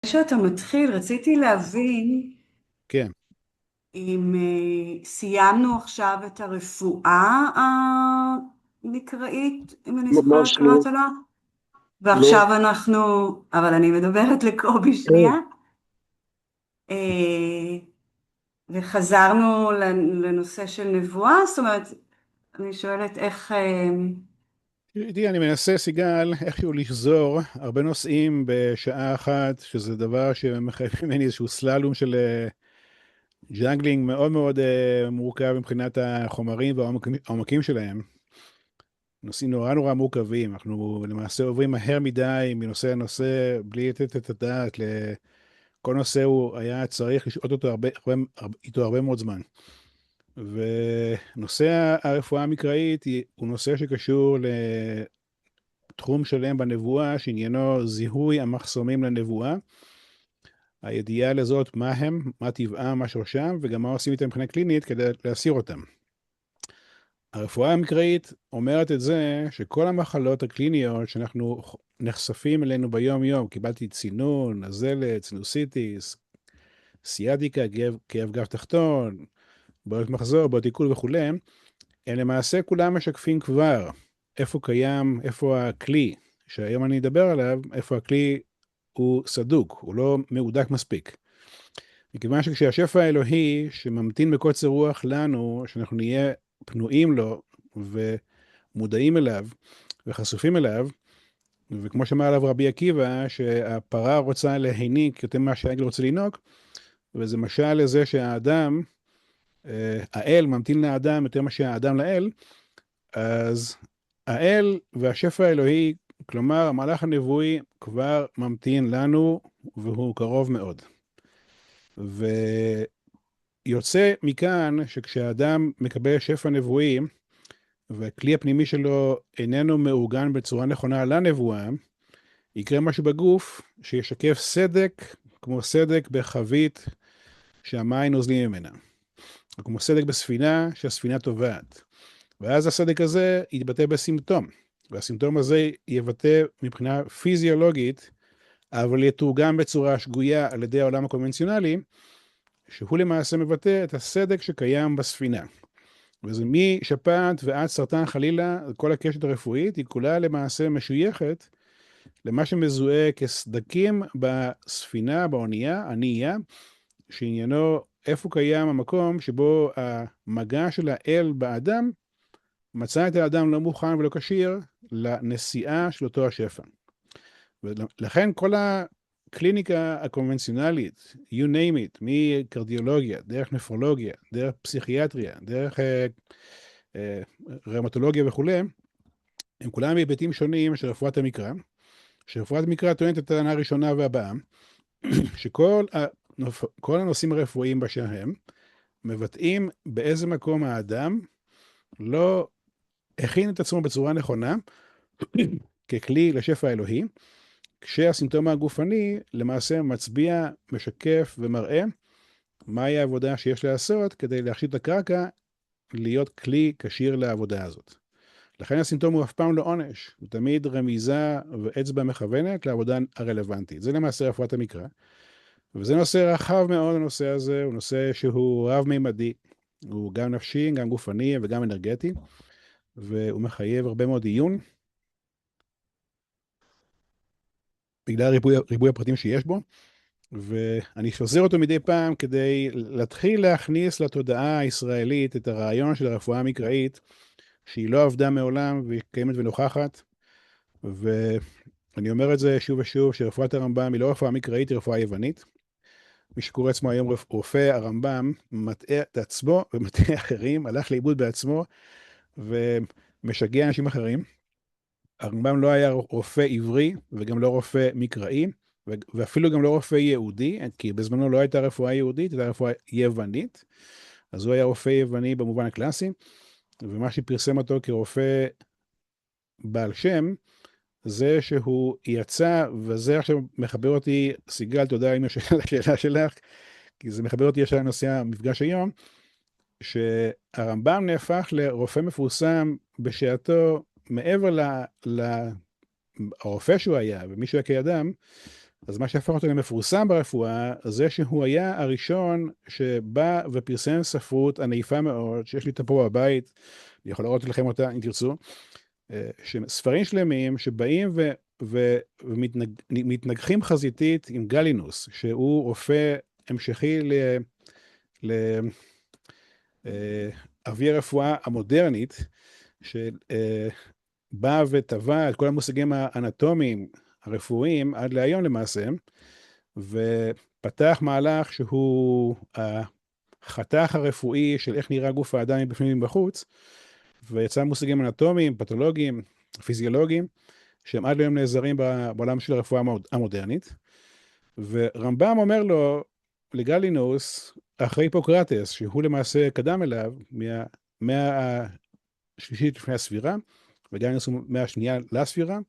שאתה מתחיל, רציתי להבין כן, אם סיימנו עכשיו את הרפואה המקראית, אם אני זוכרת ממש לא, קראת לה, לא. ועכשיו אנחנו, אבל אני מדברת לקובי שנייה, כן. אה, וחזרנו לנושא של נבואה, זאת אומרת, אני שואלת איך, תראי, אני מנסה, סיגל, איכשהו לשזור הרבה נושאים בשעה אחת, שזה דבר שמחייב ממני איזשהו סללום של ג'אגלינג מאוד מאוד מורכב מבחינת החומרים והעומקים שלהם. נושאים נורא נורא מורכבים, אנחנו למעשה עוברים מהר מדי מנושא לנושא, בלי לתת את הדעת לכל נושא הוא היה צריך לשאול אותו איתו הרבה מאוד זמן. ונושא הרפואה המקראית הוא נושא שקשור לתחום שלם בנבואה, שעניינו זיהוי המחסומים לנבואה, הידיעה לזאת מה הם, מה טבעם, מה שורשם, וגם מה עושים איתם מבחינה קלינית כדי להסיר אותם. הרפואה המקראית אומרת את זה שכל המחלות הקליניות שאנחנו נחשפים אלינו ביום יום, קיבלתי צינון, נזלת, סינוסיטיס, סיאטיקה, כאב גב תחתון, בעיות מחזור, בעיות עיכול וכולי, הם למעשה כולם משקפים כבר איפה קיים, איפה הכלי שהיום אני אדבר עליו, איפה הכלי הוא סדוק, הוא לא מהודק מספיק. מכיוון שכשהשפע האלוהי שממתין בקוצר רוח לנו, שאנחנו נהיה פנויים לו ומודעים אליו וחשופים אליו, וכמו שאמר עליו רבי עקיבא, שהפרה רוצה להיניק יותר ממה שהעגל רוצה לינוק, וזה משל לזה שהאדם, האל ממתין לאדם יותר ממה שהאדם לאל, אז האל והשפע האלוהי, כלומר המהלך הנבואי כבר ממתין לנו והוא קרוב מאוד. ויוצא מכאן שכשהאדם מקבל שפע נבואי והכלי הפנימי שלו איננו מעוגן בצורה נכונה לנבואה, יקרה משהו בגוף שישקף סדק, כמו סדק בחבית שהמים נוזלים ממנה, או כמו סדק בספינה שהספינה טובעת. ואז הסדק הזה יתבטא בסימפטום, והסימפטום הזה יבטא מבחינה פיזיולוגית, אבל יתורגם בצורה שגויה על ידי העולם הקונבנציונלי, שהוא למעשה מבטא את הסדק שקיים בספינה. וזה משפעת ועד סרטן חלילה, כל הקשת הרפואית היא כולה למעשה משויכת למה שמזוהה כסדקים בספינה, באונייה, ענייה, שעניינו איפה קיים המקום שבו המגע של האל באדם מצא את האדם לא מוכן ולא כשיר לנסיעה של אותו השפע. ולכן כל הקליניקה הקונבנציונלית, you name it, מקרדיולוגיה, דרך נפרולוגיה, דרך פסיכיאטריה, דרך רמטולוגיה וכו', הם כולם בהיבטים שונים של רפואת המקרא, שרפואת המקרא טוענת את הטענה הראשונה והבאה, שכל כל הנושאים הרפואיים באשר הם, מבטאים באיזה מקום האדם לא הכין את עצמו בצורה נכונה, ככלי לשפע האלוהי, כשהסימפטום הגופני למעשה מצביע, משקף ומראה מהי העבודה שיש לעשות כדי להכשיר את הקרקע להיות כלי כשיר לעבודה הזאת. לכן הסימפטום הוא אף פעם לא עונש, הוא תמיד רמיזה ואצבע מכוונת לעבודה הרלוונטית. זה למעשה רפואת המקרא, וזה נושא רחב מאוד. הנושא הזה הוא נושא שהוא רב-מימדי, הוא גם נפשי, גם גופני וגם אנרגטי, והוא מחייב הרבה מאוד עיון, בגלל ריבוי הפרטים שיש בו, ואני שוזר אותו מדי פעם כדי להתחיל להכניס לתודעה הישראלית את הרעיון של הרפואה המקראית, שהיא לא עבדה מעולם והיא קיימת ונוכחת, ואני אומר את זה שוב ושוב, שרפואת הרמב"ם היא לא רפואה מקראית, היא רפואה יוונית. מי שקורא עצמו היום רופא, הרמב"ם מטעה את עצמו ומטעה אחרים, הלך לאיבוד בעצמו ומשגע אנשים אחרים. הרמב"ם לא היה רופא עברי וגם לא רופא מקראי, ואפילו גם לא רופא יהודי, כי בזמנו לא הייתה רפואה יהודית, הייתה רפואה יוונית, אז הוא היה רופא יווני במובן הקלאסי, ומה שפרסם אותו כרופא בעל שם, זה שהוא יצא, וזה עכשיו מחבר אותי, סיגל, תודה עם השאלה שלך, כי זה מחבר אותי ישר לנושא המפגש היום, שהרמב"ם נהפך לרופא מפורסם בשעתו, מעבר לרופא שהוא היה, ומי שהוא היה כאדם, אז מה שהפך אותו למפורסם ברפואה, זה שהוא היה הראשון שבא ופרסם ספרות ענפה מאוד, שיש לי אותה פה בבית, אני יכול להראות לכם אותה אם תרצו, ספרים שלמים שבאים ומתנגחים חזיתית עם גלינוס, שהוא רופא המשכי לאבי הרפואה המודרנית, שבא וטבע את כל המושגים האנטומיים הרפואיים עד להיום למעשה, ופתח מהלך שהוא החתך הרפואי של איך נראה גוף האדם מבפנים ובחוץ, ויצא מושגים אנטומיים, פתולוגיים, פיזיולוגיים, שהם עד היום נעזרים בעולם של הרפואה המודרנית. ורמב"ם אומר לו, לגלינוס, אחרי היפוקרטס, שהוא למעשה קדם אליו, מהמאה השלישית לפני הספירה, וגלינוס הוא מהמאה השנייה לספירה,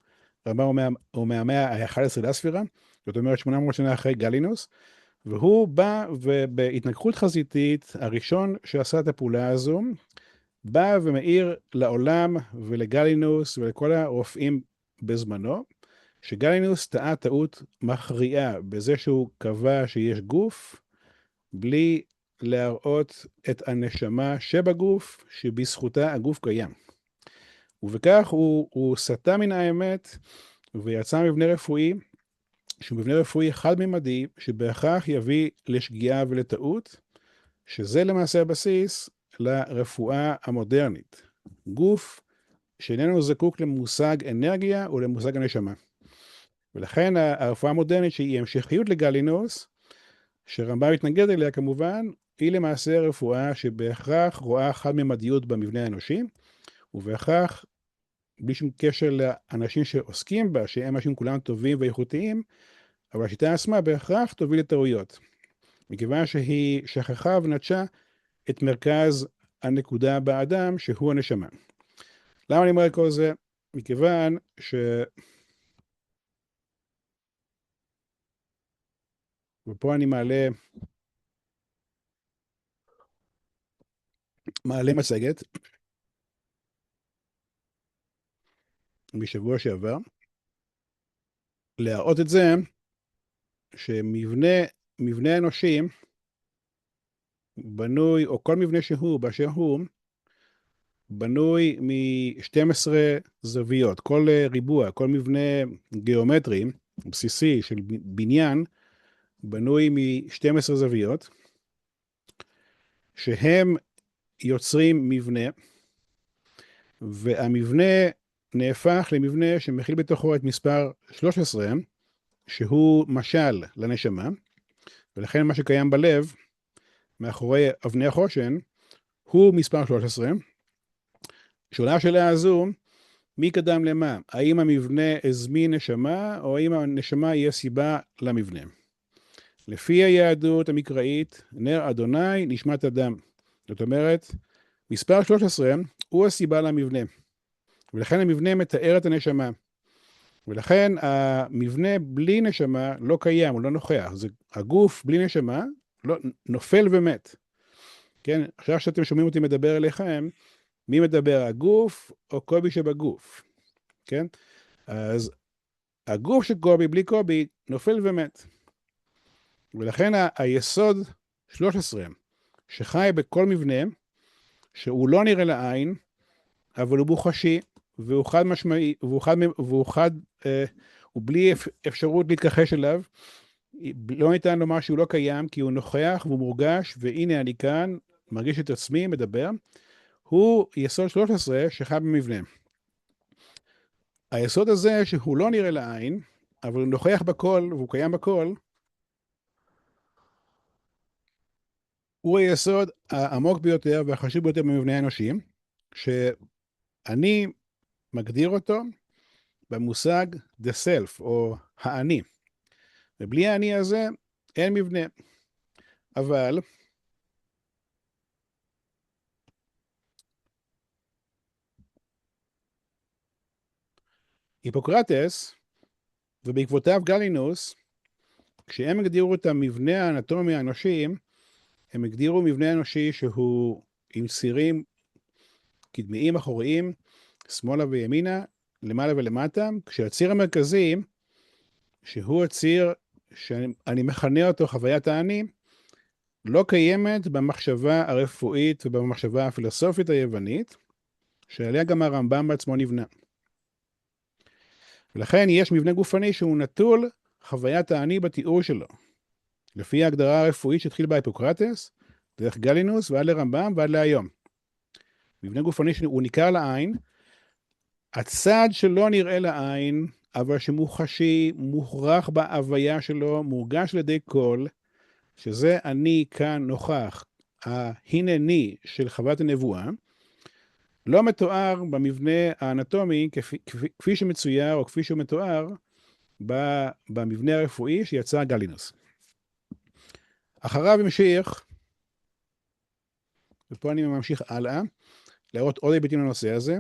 רמב"ם הוא מהמאה ה-11 לספירה, זאת אומרת 800 שנה אחרי גלינוס, והוא בא ובהתנגחות חזיתית, הראשון שעשה את הפעולה הזו, בא ומאיר לעולם ולגלינוס ולכל הרופאים בזמנו, שגלינוס טעה טעות מכריעה בזה שהוא קבע שיש גוף, בלי להראות את הנשמה שבגוף, שבזכותה הגוף קיים. ובכך הוא סטה מן האמת, ויצא מבנה רפואי, שהוא מבנה רפואי חד-ממדי, שבהכרח יביא לשגיאה ולטעות, שזה למעשה הבסיס לרפואה המודרנית. גוף שאיננו זקוק למושג אנרגיה או למושג הנשמה. ולכן הרפואה המודרנית שהיא המשכיות לגלינוס, שרמב"ם מתנגד אליה כמובן, היא למעשה רפואה שבהכרח רואה חד-ממדיות במבנה האנושי, ובהכרח בלי שום קשר לאנשים שעוסקים בה, שהם אנשים כולם טובים ואיכותיים, אבל השיטה עצמה בהכרח תוביל לטעויות. מכיוון שהיא שכחה ונטשה את מרכז הנקודה באדם, שהוא הנשמה. למה אני אומר את כל זה? מכיוון ופה אני מעלה מצגת משבוע שעבר, להראות את זה שמבנה אנושי בנוי, או כל מבנה שהוא באשר הוא, בנוי מ-12 זוויות. כל ריבוע, כל מבנה גיאומטרי בסיסי של בניין, בנוי מ-12 זוויות, שהם יוצרים מבנה, והמבנה נהפך למבנה שמכיל בתוכו את מספר 13, שהוא משל לנשמה, ולכן מה שקיים בלב, מאחורי אבני החושן, הוא מספר 13. שאלה השאלה הזו, מי קדם למה? האם המבנה הזמין נשמה, או האם הנשמה היא הסיבה למבנה? לפי היהדות המקראית, נר אדוני נשמת אדם. זאת אומרת, מספר 13 הוא הסיבה למבנה, ולכן המבנה מתאר את הנשמה. ולכן המבנה בלי נשמה לא קיים, הוא לא נוכח. הגוף בלי נשמה לא, נופל ומת. כן? עכשיו שאתם שומעים אותי מדבר אליכם, מי מדבר, הגוף או קובי שבגוף? כן? אז הגוף של קובי בלי קובי נופל ומת. ולכן היסוד 13, שחי בכל מבנה, שהוא לא נראה לעין, אבל הוא מוחשי, והוא חד משמעי, הוא בלי אפשרות להתכחש אליו, לא ניתן לומר שהוא לא קיים, כי הוא נוכח והוא מורגש, והנה אני כאן, מרגיש את עצמי, מדבר, הוא יסוד 13 שחי במבנה. היסוד הזה שהוא לא נראה לעין, אבל הוא נוכח בכל והוא קיים בכל, הוא היסוד העמוק ביותר והחשוב ביותר במבנה האנושי, שאני מגדיר אותו במושג the self, או האני. ובלי האני הזה אין מבנה. אבל היפוקרטס, ובעקבותיו גלינוס, כשהם הגדירו את המבנה האנטומי האנושי, הם הגדירו מבנה אנושי שהוא עם צירים קדמיים אחוריים, שמאלה וימינה, למעלה ולמטה, כשהציר המרכזי, שהוא הציר שאני מכנה אותו חוויית האני, לא קיימת במחשבה הרפואית ובמחשבה הפילוסופית היוונית, שעליה גם הרמב"ם בעצמו נבנה. ולכן יש מבנה גופני שהוא נטול חוויית האני בתיאור שלו. לפי ההגדרה הרפואית שהתחיל בהיפוקרטס, דרך גלינוס ועד לרמב"ם ועד להיום. מבנה גופני שהוא ניכר לעין, הצד שלא נראה לעין, אבל שמוחשי, מוכרח בהוויה שלו, מורגש לידי כל, שזה אני כאן נוכח, ההינני של חוות הנבואה, לא מתואר במבנה האנטומי כפי שמצויר או כפי שהוא מתואר במבנה הרפואי שיצר גלינוס. אחריו המשיך, ופה אני ממשיך הלאה, להראות עוד היבטים לנושא הזה,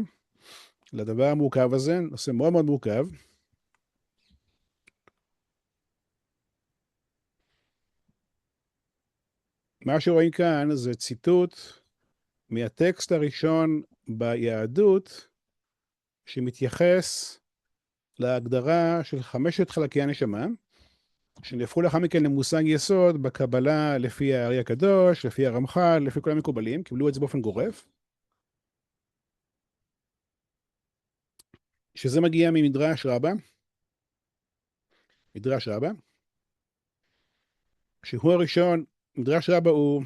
לדבר המורכב הזה, נושא מאוד מאוד מורכב. מה שרואים כאן זה ציטוט מהטקסט הראשון ביהדות, שמתייחס להגדרה של 5 חלקי הנשמה, שנהפכו לאחר מכן למושג יסוד בקבלה לפי הארי הקדוש, לפי הרמח"ל, לפי כל המקובלים, קיבלו את זה באופן גורף. שזה מגיע ממדרש רבה, מדרש רבה, שהוא הראשון, מדרש רבה הוא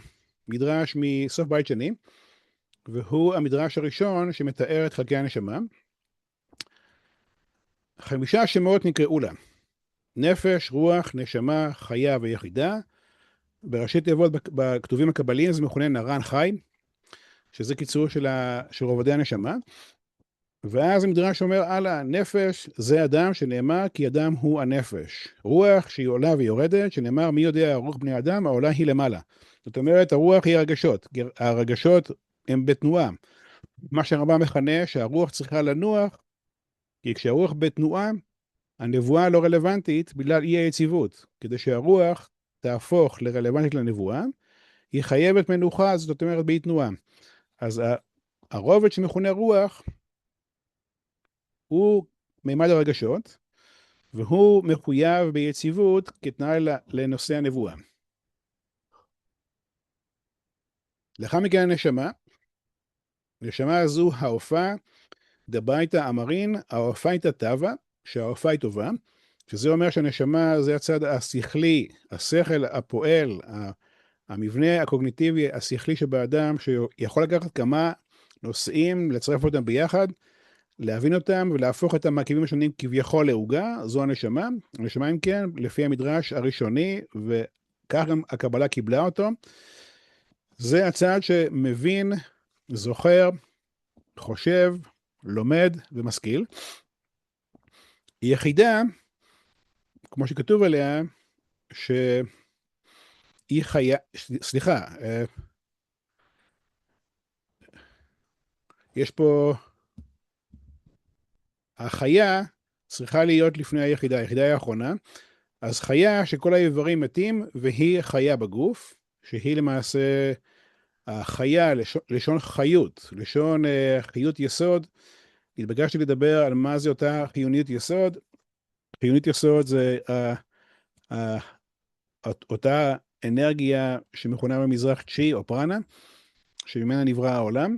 מדרש מסוף בית שני, והוא המדרש הראשון שמתאר את חלקי הנשמה. 5 שמות נקראו לה, נפש, רוח, נשמה, חיה ויחידה. בראשי תיבות בכתובים הקבליים זה מכונה נרן חי, שזה קיצור של רובדי הנשמה. ואז המדרש אומר, הלאה, נפש זה אדם שנאמר כי אדם הוא הנפש. רוח שהיא עולה ויורדת, שנאמר מי יודע רוח בני אדם, העולה היא למעלה. זאת אומרת, הרוח היא הרגשות. הרגשות הם בתנועה. מה שהרמב"ם מכנה שהרוח צריכה לנוח, כי כשהרוח בתנועה, הנבואה לא רלוונטית בגלל אי היציבות. כדי שהרוח תהפוך לרלוונטית לנבואה, היא חייבת מנוחה, זאת אומרת באי תנועה. אז הרובד שמכונה רוח, הוא מימד הרגשות, והוא מחויב ביציבות כתנאי לנושא הנבואה. לאחר מכן הנשמה, הנשמה הזו העופה, דבייתא אמרין, העופה הייתה טבע, שהעופה היא טובה, שזה אומר שהנשמה זה הצד השכלי, השכל הפועל, המבנה הקוגניטיבי השכלי שבאדם, שיכול לקחת כמה נושאים, לצרף אותם ביחד, להבין אותם ולהפוך את המרכיבים השונים כביכול לעוגה, זו הנשמה. הנשמה אם כן, לפי המדרש הראשוני, וכך גם הקבלה קיבלה אותו, זה הצד שמבין, זוכר, חושב, לומד ומשכיל. יחידה, כמו שכתוב עליה, שהיא חיה, סליחה, יש פה, החיה צריכה להיות לפני היחידה, היחידה היא האחרונה, אז חיה שכל האיברים מתים והיא חיה בגוף, שהיא למעשה החיה, לשון חיות, לשון חיות יסוד. התבקשתי לדבר על מה זה אותה חיוניות יסוד. חיוניות יסוד זה אותה אנרגיה שמכונה במזרח צ'י או פרנה, שממנה נברא העולם.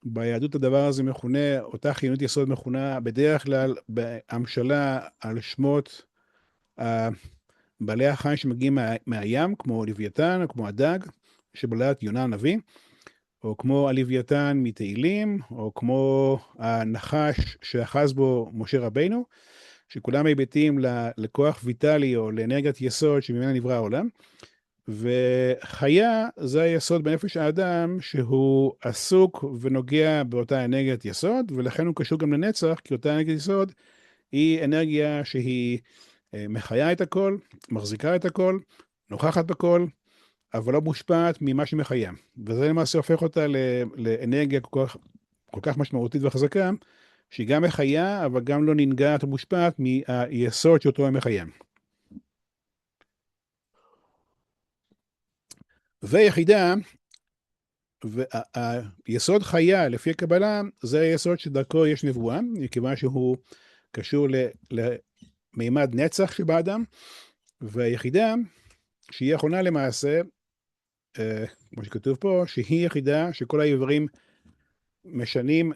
ביהדות הדבר הזה מכונה, אותה חיוניות יסוד מכונה בדרך כלל בהמשלה על שמות בעלי החיים שמגיעים מהים, כמו לוויתן או כמו הדג, שבלט יונה הנביא, או כמו הלוויתן מתהילים, או כמו הנחש שאחז בו משה רבינו, שכולם היבטים לכוח ויטלי או לאנרגיית יסוד שממנה נברא העולם. וחיה זה היסוד בנפש האדם שהוא עסוק ונוגע באותה אנרגיית יסוד, ולכן הוא קשור גם לנצח, כי אותה אנרגיית יסוד היא אנרגיה שהיא מחיה את הכל, מחזיקה את הכל, נוכחת בכל, אבל לא מושפעת ממה שמחיה. וזה למעשה הופך אותה לאנרגיה כל כך משמעותית וחזקה, שהיא גם מחיה, אבל גם לא ננגעת או מושפעת מהיסוד שאותו היא מחיה. ויחידה, והיסוד חיה לפי הקבלה, זה היסוד שדרכו יש נבואה, מכיוון שהוא קשור למימד נצח שבאדם, והיחידה שהיא האחרונה למעשה, כמו שכתוב פה, שהיא יחידה שכל האיברים משנים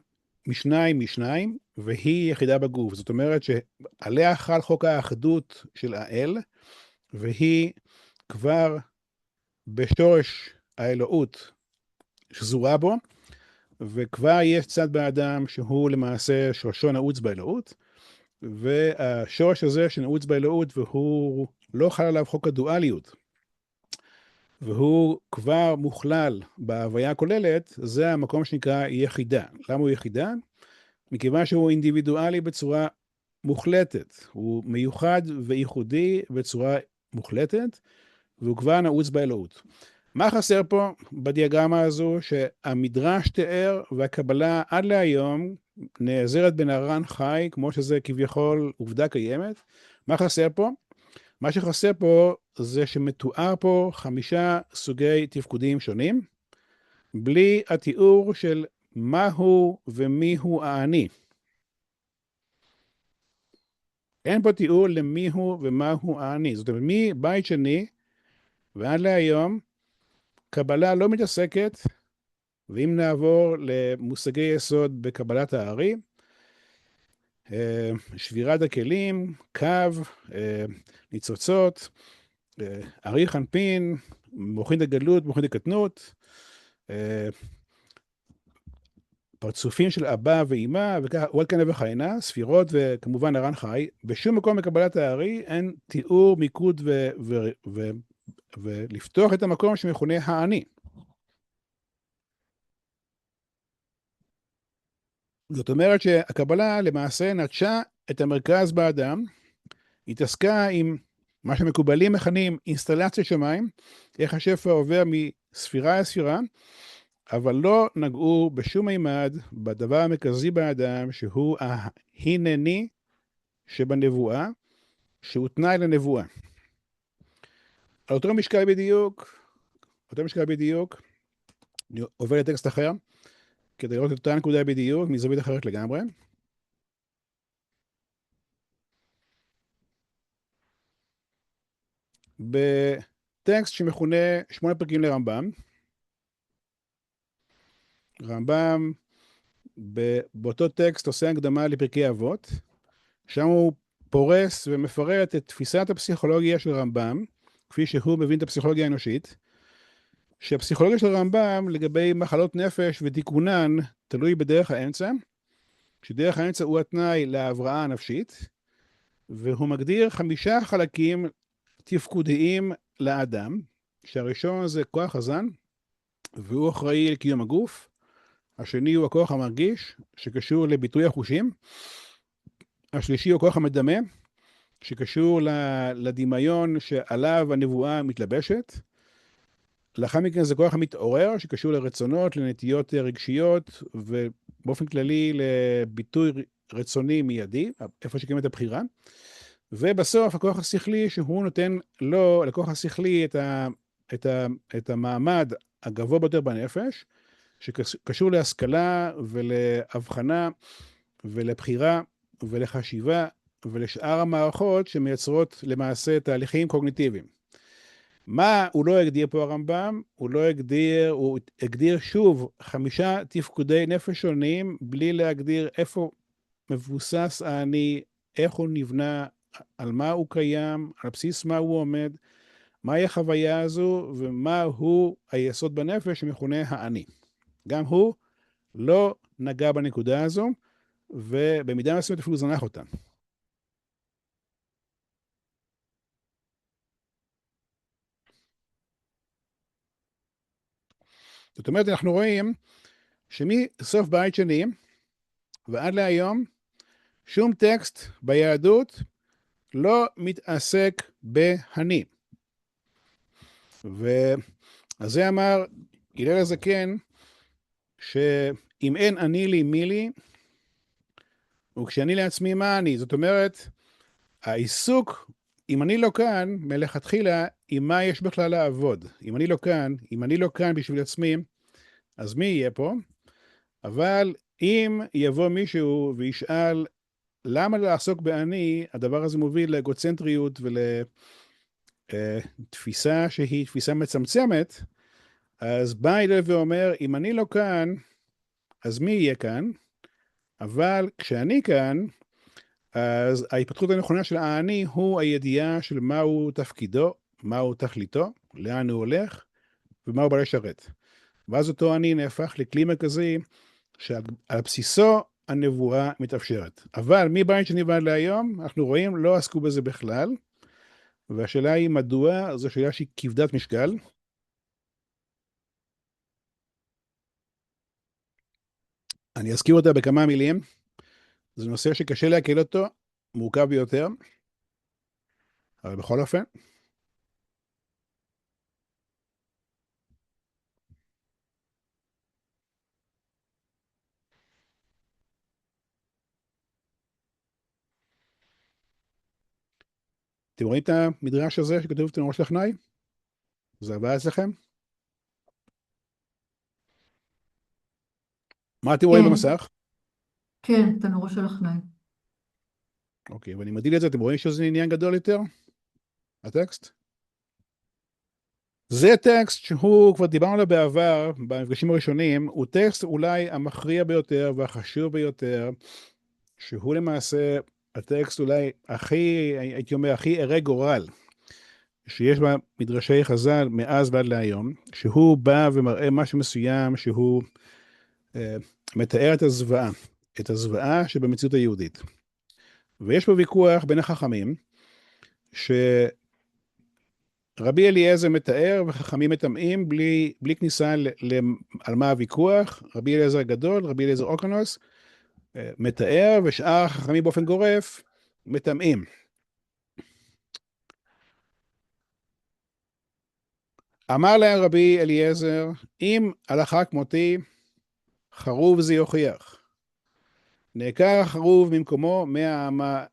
משניים, והיא יחידה בגוף. זאת אומרת שעליה חל חוק האחדות של האל, והיא כבר בשורש האלוהות שזורה בו, וכבר יש צד באדם שהוא למעשה שורשו נעוץ באלוהות, והשורש הזה שנעוץ באלוהות והוא לא חל עליו חוק הדואליות, והוא כבר מוכלל בהוויה הכוללת, זה המקום שנקרא יחידה. למה הוא יחידה? מכיוון שהוא אינדיבידואלי בצורה מוחלטת, הוא מיוחד וייחודי בצורה מוחלטת, והוא כבר נעוץ באלוהות. מה חסר פה בדיאגרמה הזו? שהמדרש תיאר והקבלה עד להיום נעזרת בנערן חי, כמו שזה כביכול עובדה קיימת. מה חסר פה? מה שחסר פה זה שמתואר פה 5 סוגי תפקודים שונים, בלי התיאור של מהו ומיהו האני. אין פה תיאור למיהו ומהו האני. זאת אומרת, מבית שני ועד להיום, קבלה לא מתעסקת, ואם נעבור למושגי יסוד בקבלת הארי, שבירת הכלים, קו, ניצוצות, ארי חנפין, מוחין דגלות, מוחין דקטנות, פרצופים של אבא ואמא, וכך, עוד כנה וכהנה, ספירות וכמובן נערן חי. בשום מקום בקבלת הארי אין תיאור, מיקוד ולפתוח את המקום שמכונה האני. זאת אומרת שהקבלה למעשה נטשה את המרכז באדם, התעסקה עם מה שמקובלים מכנים אינסטלציה שמיים, איך השפע עובר מספירה לספירה, אבל לא נגעו בשום מימד בדבר המרכזי באדם, שהוא ההינני שבנבואה, שהוא תנאי לנבואה. על אותו משקל בדיוק, אני עובר לטקסט אחר, כדי לראות את אותה נקודה בדיוק, מזווית אחרת לגמרי. בטקסט שמכונה 8 פרקים לרמב"ם, רמב"ם באותו טקסט עושה הקדמה לפרקי אבות, שם הוא פורס ומפרט את תפיסת הפסיכולוגיה של רמב"ם, כפי שהוא מבין את הפסיכולוגיה האנושית, שהפסיכולוגיה של רמב"ם לגבי מחלות נפש ותיקונן תלוי בדרך האמצע, שדרך האמצע הוא התנאי להבראה הנפשית, והוא מגדיר 5 חלקים תפקודיים לאדם, שהראשון זה כוח חזן, והוא אחראי לקיום הגוף. השני הוא הכוח המרגיש, שקשור לביטוי החושים. השלישי הוא הכוח המדמה, שקשור לדמיון שעליו הנבואה מתלבשת. לאחר מכן זה כוח המתעורר, שקשור לרצונות, לנטיות רגשיות, ובאופן כללי לביטוי רצוני מיידי, איפה שקיימת הבחירה. ובסוף הכוח השכלי, שהוא נותן לו, לכוח השכלי, את המעמד הגבוה ביותר בנפש, שקשור להשכלה ולהבחנה ולבחירה ולחשיבה ולשאר המערכות שמייצרות למעשה תהליכים קוגניטיביים. מה הוא לא הגדיר פה הרמב"ם? הוא הגדיר שוב 5 תפקודי נפש שונים, בלי להגדיר איפה מבוסס האני, איך הוא נבנה, על מה הוא קיים, על בסיס מה הוא עומד, מהי החוויה הזו, ומהו היסוד בנפש שמכונה האני. גם הוא לא נגע בנקודה הזו, ובמידה מסוימת אפילו זנח אותה. זאת אומרת, אנחנו רואים שמסוף בית שני ועד להיום, שום טקסט ביהדות לא מתעסק בהני. ועל זה אמר הלל הזקן, שאם אין אני לי מי לי, וכשאני לעצמי מה אני. זאת אומרת, העיסוק, אם אני לא כאן, מלכתחילה, עם מה יש בכלל לעבוד. אם אני לא כאן בשביל עצמי, אז מי יהיה פה? אבל אם יבוא מישהו וישאל, למה לעסוק באני, הדבר הזה מוביל לאגוצנטריות תפיסה שהיא תפיסה מצמצמת, אז בא הלל ואומר, אם אני לא כאן, אז מי יהיה כאן? אבל כשאני כאן, אז ההתפתחות הנכונה של האני הוא הידיעה של מהו תפקידו, מהו תכליתו, לאן הוא הולך, ומה הוא בא לשרת. ואז אותו אני נהפך לכלי מרכזי, שעל בסיסו הנבואה מתאפשרת. אבל מבית שני ועד להיום, אנחנו רואים, לא עסקו בזה בכלל, והשאלה היא מדוע, זו שאלה שהיא כבדת משקל. אני אזכיר אותה בכמה מילים, זה נושא שקשה להקל אותו, מורכב ביותר, אבל בכל אופן, אתם רואים את המדרש הזה שכתוב אצלנו ראש לחנאי? זה הבא אצלכם? מה אתם רואים כן, במסך? כן, תנורו של עכנאי. אוקיי, ואני מדיל את זה, אתם רואים שזה עניין גדול יותר? הטקסט? זה טקסט שהוא, כבר דיברנו עליו בעבר, במפגשים הראשונים, הוא טקסט אולי המכריע ביותר והחשוב ביותר, שהוא למעשה הטקסט אולי הכי, הייתי אומר, הכי הרה גורל, שיש במדרשי חז"ל מאז ועד להיום, שהוא בא ומראה משהו מסוים, שהוא מתאר את הזוועה שבמציאות היהודית. ויש פה ויכוח בין החכמים, שרבי אליעזר מתאר וחכמים מטמאים בלי כניסה על מה הוויכוח, רבי אליעזר הגדול, רבי אליעזר אוקנוס, מתאר, ושאר החכמים באופן גורף מטמאים. אמר להם רבי אליעזר, אם הלכה כמותי, חרוב זה יוכיח. נעקר החרוב ממקומו,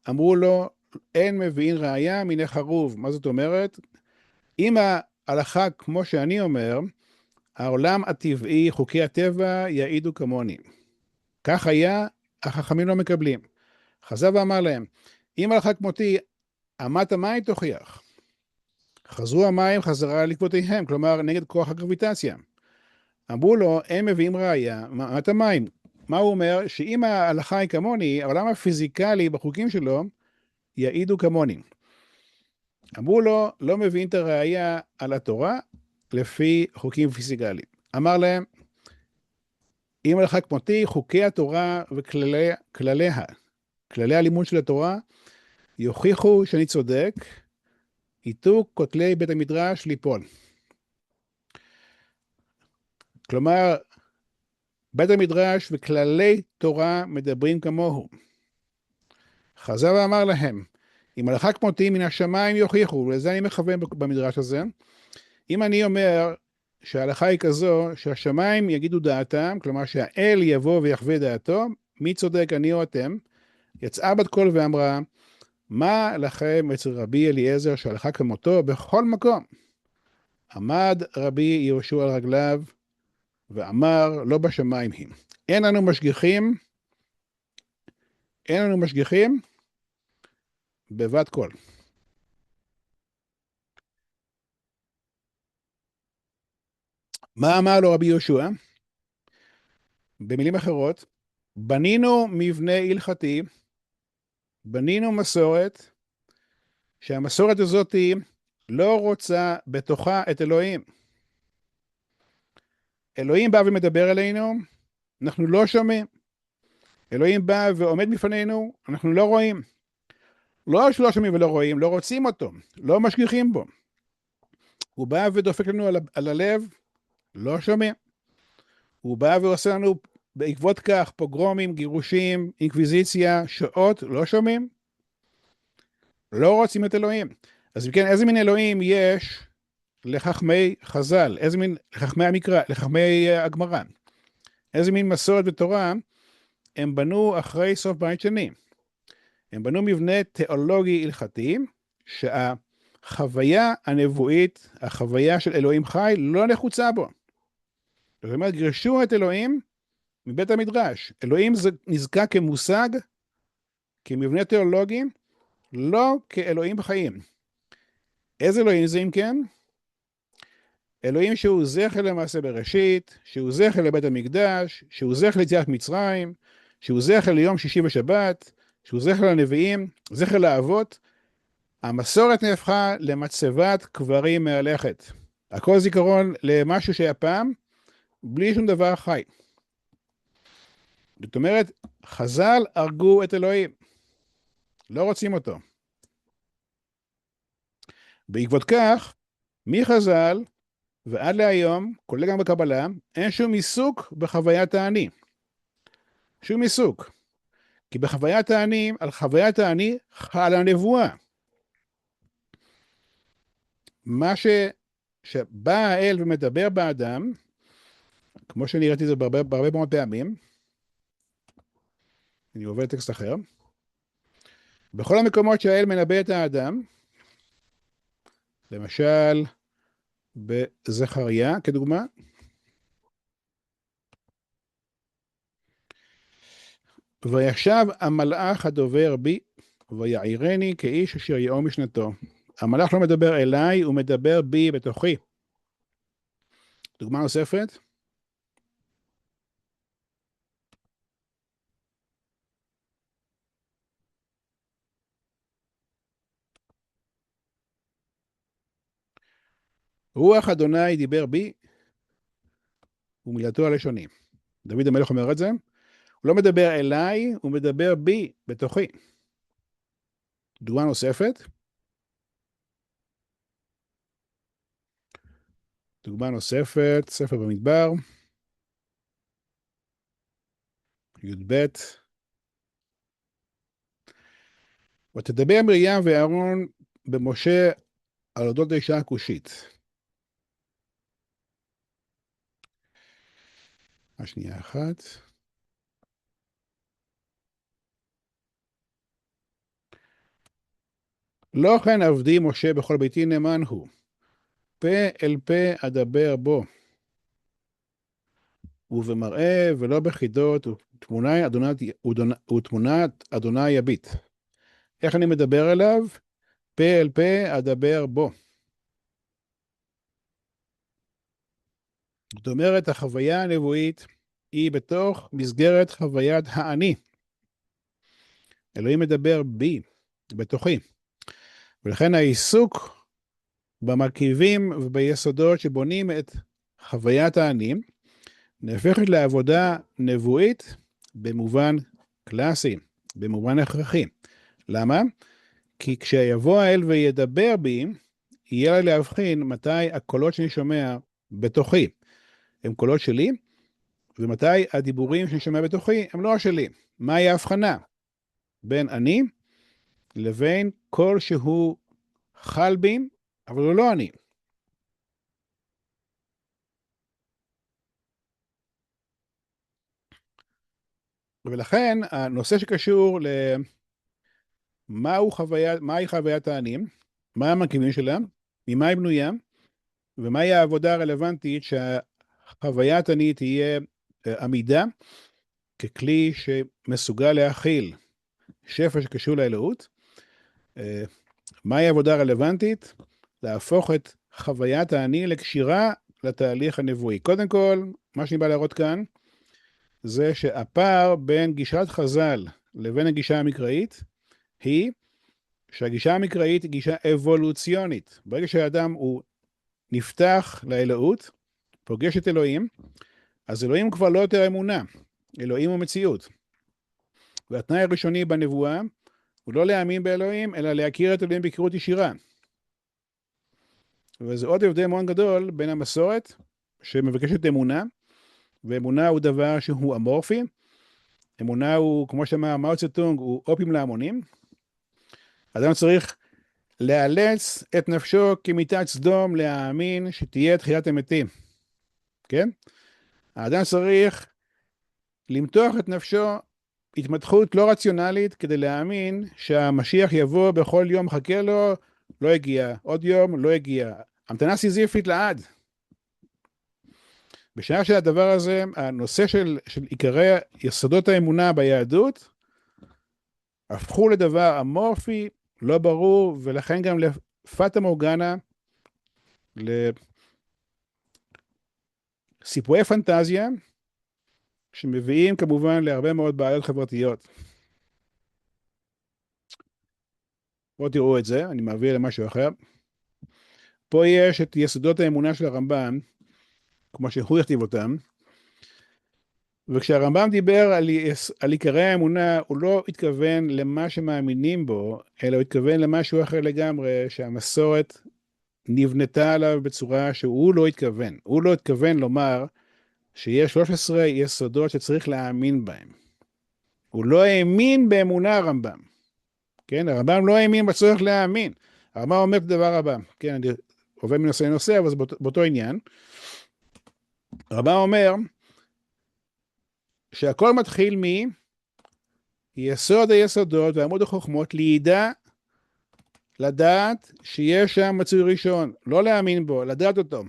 אמרו לו, אין מביאים ראיה מן חרוב. מה זאת אומרת? אם ההלכה כמו שאני אומר, העולם הטבעי, חוקי הטבע, יעידו כמוני. כך היה, החכמים לא מקבלים. חזר ואמר להם, אם הלכה כמותי, אמת המים תוכיח. חזרו המים חזרה לקבותיהם, כלומר נגד כוח הגרביטציה. אמרו לו, הם מביאים ראיה, אמת המים. מה הוא אומר? שאם ההלכה היא כמוני, העולם הפיזיקלי בחוקים שלו יעידו כמוני. אמרו לו, לא מביאים את הראיה על התורה לפי חוקים פיזיקליים. אמר להם, אם הלכה כמותי, חוקי התורה וכלליה, כללי הלימוד של התורה, יוכיחו שאני צודק, איתו כותלי בית המדרש ליפול. כלומר, בית המדרש וכללי תורה מדברים כמוהו. חזר ואמר להם, אם הלכה כמותי מן השמיים יוכיחו, ולזה אני מכוון במדרש הזה, אם אני אומר שההלכה היא כזו, שהשמיים יגידו דעתם, כלומר שהאל יבוא ויחווה דעתו, מי צודק, אני או אתם, יצאה בת קול ואמרה, מה לכם אצל רבי אליעזר שהלכה כמותו בכל מקום? עמד רבי יהושע על רגליו ואמר, לא בשמיים היא. אין לנו משגיחים בבת קול. מה אמר לו רבי יהושע? במילים אחרות, בנינו מבנה הלכתי, בנינו מסורת, שהמסורת הזאת לא רוצה בתוכה את אלוהים. אלוהים בא ומדבר אלינו, אנחנו לא שומעים. אלוהים בא ועומד בפנינו, אנחנו לא רואים. לא שלא שומעים ולא רואים, לא רוצים אותו, לא משגיחים בו. הוא בא ודופק לנו על הלב, לא שומעים. הוא בא ועושה לנו בעקבות כך פוגרומים, גירושים, אינקוויזיציה, שעות, לא שומעים. לא רוצים את אלוהים. אז כן, איזה מין אלוהים יש לחכמי חז"ל? איזה מין, לחכמי המקרא, לחכמי הגמרא? איזה מין מסורת ותורה הם בנו אחרי סוף בית שני? הם בנו מבנה תיאולוגי הלכתי, שהחוויה הנבואית, החוויה של אלוהים חי, לא נחוצה בו. זאת אומרת, גירשו את אלוהים מבית המדרש. אלוהים נזכר כמושג, כמבנה תיאולוגי, לא כאלוהים חיים. איזה אלוהים זה אם כן? אלוהים שהוא זכר למעשה בראשית, שהוא זכר לבית המקדש, שהוא זכר ליציאת מצרים, שהוא זכר ליום שישי ושבת, שהוא זכר לנביאים, זכר לאבות. המסורת נהפכה למצבת קברים מהלכת. הכל זיכרון למשהו שהיה פעם, בלי שום דבר חי. זאת אומרת, חז"ל הרגו את אלוהים. לא רוצים אותו. בעקבות כך, מחז"ל ועד להיום, כולל גם בקבלה, אין שום עיסוק בחוויית האני. שום עיסוק. כי בחוויית האני, על חוויית האני חלה הנבואה. שבא האל ומדבר באדם, כמו שאני ראיתי את זה בהרבה מאוד פעמים, אני עובר טקסט אחר, בכל המקומות שהאל מנבא את האדם, למשל בזכריה כדוגמה, וישב המלאך הדובר בי, ויעירני כאיש אשר יאום משנתו. המלאך לא מדבר אליי, הוא מדבר בי בתוכי. דוגמה נוספת, רוח אדוני דיבר בי, ומילתו הלשוני. דוד המלך אומר את זה, הוא לא מדבר אליי, הוא מדבר בי בתוכי. דוגמה נוספת, ספר במדבר, י"ב, ותדבר מרים ואהרון במשה על אודות האישה הכושית. השנייה אחת. לא כן עבדי משה בכל ביתי נאמן הוא, פה אל פה אדבר בו, ובמראה ולא בחידות, ותמונת אדוני יביט. איך אני מדבר אליו? פה אל פה אדבר בו. זאת אומרת, החוויה הנבואית היא בתוך מסגרת חוויית האני. אלוהים מדבר בי, בתוכי. ולכן העיסוק במרכיבים וביסודות שבונים את חוויית האני, נהפכת לעבודה נבואית במובן קלאסי, במובן הכרחי. למה? כי כשיבוא האל וידבר בי, יהיה לי להבחין מתי הקולות שאני שומע בתוכי הם קולות שלי, ומתי הדיבורים שאני שומע בתוכי הם לא שלי. מהי ההבחנה בין אני לבין קול שהוא חל בי, אבל הוא לא אני. ולכן הנושא שקשור מהי חוויית האני, מה המרכיבים שלה, ממה היא בנויה, ומהי העבודה הרלוונטית שהחוויית האני תהיה עמידה ככלי שמסוגל להכיל שפע שקשור לאלוהות. מהי העבודה הרלוונטית? להפוך את חוויית האני לקשירה לתהליך הנבואי. קודם כל, מה שאני בא להראות כאן, זה שהפער בין גישת חז"ל לבין הגישה המקראית, היא שהגישה המקראית היא גישה אבולוציונית. ברגע שהאדם הוא נפתח לאלוהות, פוגש את אלוהים, אז אלוהים כבר לא יותר אמונה, אלוהים הוא מציאות. והתנאי הראשוני בנבואה, הוא לא להאמין באלוהים, אלא להכיר את אלוהים בהיכרות ישירה. וזה עוד הבדל מאוד גדול בין המסורת, שמבקשת אמונה, ואמונה הוא דבר שהוא אמורפי, אמונה הוא, כמו שאמר מאו צטונג, הוא אופיום להמונים. אדם צריך לאלץ את נפשו כמיטת סדום להאמין שתהיה תחיית המתים. כן? האדם צריך למתוח את נפשו התמתחות לא רציונלית כדי להאמין שהמשיח יבוא בכל יום, חכה לו, לא הגיע, עוד יום, לא הגיע. המתנה סיזיפית לעד. בשעה שהדבר הזה, הנושא של עיקרי יסודות האמונה ביהדות, הפכו לדבר אמורפי, לא ברור, ולכן גם פטה מורגנה, לסיפורי פנטזיה, שמביאים כמובן להרבה מאוד בעיות חברתיות. בואו תראו את זה, אני מעביר למשהו אחר. פה יש את יסודות האמונה של הרמב"ם, כמו שהוא יכתיב אותם, וכשהרמב"ם דיבר על עיקרי האמונה, הוא לא התכוון למה שמאמינים בו, אלא הוא התכוון למשהו אחר לגמרי, שהמסורת נבנתה עליו בצורה שהוא לא התכוון. הוא לא התכוון לומר שיש 13 יסודות שצריך להאמין בהם. הוא לא האמין באמונה הרמב"ם. כן, הרמב"ם לא האמין בצורך להאמין. הרמב"ם אומר את הדבר הבא. כן, אני עובר מנושא לנושא, אבל זה באותו עניין. הרמב"ם אומר שהכל מתחיל מיסוד היסודות ועמוד החוכמות, לידע, לדעת שיש שם מצוי ראשון, לא להאמין בו, לדעת אותו.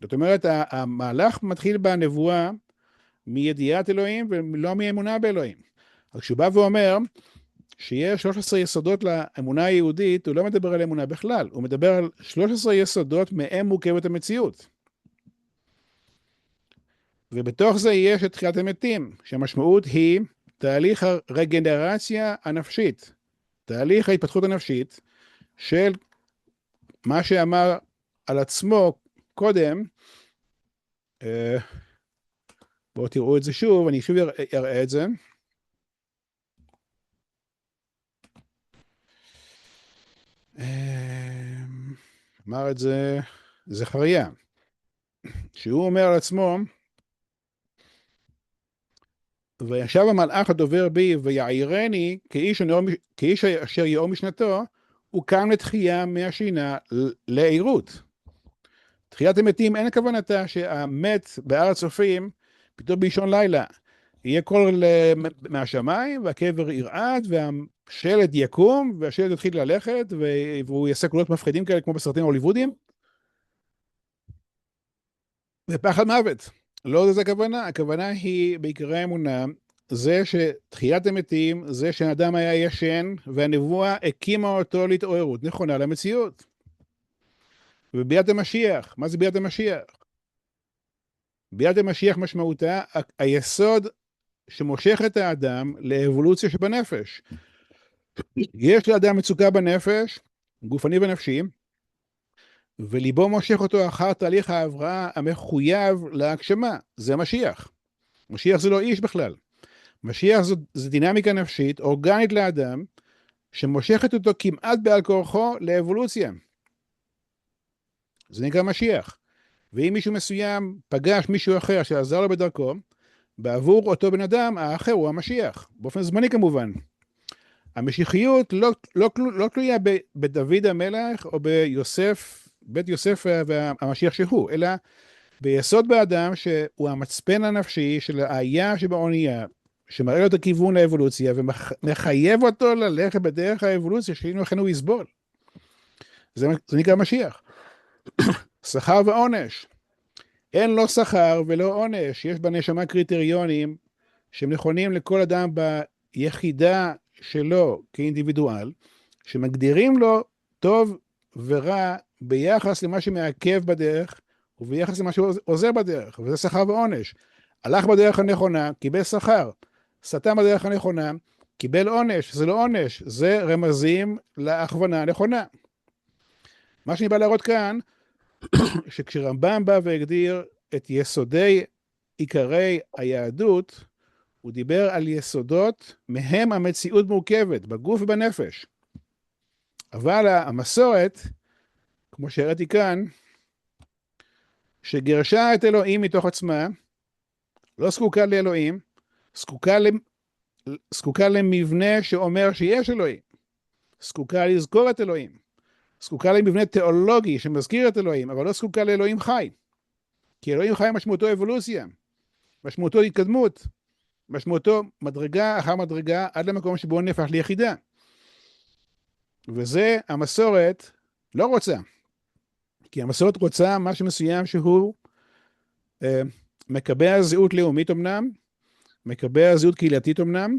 זאת אומרת, המהלך מתחיל בנבואה מידיעת אלוהים ולא מאמונה באלוהים. אז כשהוא בא ואומר שיש 13 יסודות לאמונה היהודית, הוא לא מדבר על אמונה בכלל, הוא מדבר על 13 יסודות מהם מורכבת המציאות. ובתוך זה יש את תחיית המתים, שהמשמעות היא תהליך הרגנרציה הנפשית, תהליך ההתפתחות הנפשית של מה שאמר על עצמו קודם. בואו תראו את זה שוב, אני שוב אראה את זה. אמר את זה זכריה, שהוא אומר על עצמו, וישב המלאך הדובר בי ויעירני כאיש אשר יאור משנתו, הוא קם לתחייה מהשינה לעירות. תחיית המתים אין כוונתה שהמת בארץ צופים פתאום באישון לילה יהיה קול מהשמיים והקבר ירעד והשלט יקום והשלט יתחיל ללכת והוא יעשה קולות מפחידים כאלה כמו בסרטים הוליוודיים ופחד מוות. לא זו הכוונה, הכוונה היא בעיקרי האמונה, זה שתחיית המתים, זה שהאדם היה ישן והנבואה הקימה אותו להתעוררות נכונה למציאות. וביאת המשיח, מה זה ביאת המשיח? ביאת המשיח משמעותה היסוד שמושך את האדם לאבולוציה שבנפש. יש לאדם מצוקה בנפש, גופני ונפשי, וליבו מושך אותו אחר תהליך ההבראה המחויב להגשמה. זה משיח. משיח זה לא איש בכלל. משיח זה דינמיקה נפשית, אורגנית לאדם, שמושכת אותו כמעט בעל כורחו לאבולוציה. זה נקרא משיח. ואם מישהו מסוים פגש מישהו אחר שעזר לו בדרכו, בעבור אותו בן אדם, האחר הוא המשיח. באופן זמני כמובן. המשיחיות לא תלויה בדוד המלך או ביוסף, בית יוסף והמשיח שהוא, אלא ביסוד באדם שהוא המצפן הנפשי של האיה שבאונייה, שמראה לו את הכיוון לאבולוציה ומחייב אותו ללכת בדרך האבולוציה שאינו לכן הוא יסבול. זה נקרא משיח. שכר ועונש. אין לו שכר ולא עונש. יש בנשמה קריטריונים שהם נכונים לכל אדם ביחידה שלו כאינדיבידואל, שמגדירים לו טוב ורע ביחס למה שמעכב בדרך וביחס למה שעוזר בדרך, וזה שכר ועונש. הלך בדרך הנכונה, קיבל שכר. סתם בדרך הנכונה, קיבל עונש. זה לא עונש, זה רמזים להכוונה הנכונה. מה שאני בא להראות כאן, שכשרמב"ם בא והגדיר את יסודי עיקרי היהדות, הוא דיבר על יסודות מהם המציאות מורכבת, בגוף ובנפש. אבל המסורת, כמו שהראיתי כאן, שגרשה את אלוהים מתוך עצמה, לא זקוקה לאלוהים, זקוקה למבנה שאומר שיש אלוהים, זקוקה לזכור את אלוהים, זקוקה למבנה תיאולוגי שמזכיר את אלוהים, אבל לא זקוקה לאלוהים חי. כי אלוהים חי משמעותו אבולוציה, משמעותו התקדמות, משמעותו מדרגה אחר מדרגה עד למקום שבו נהפך ליחידה. וזה המסורת לא רוצה. כי המסורת רוצה משהו מסוים שהוא מקבע זהות לאומית אמנם, מקבע זהות קהילתית אמנם,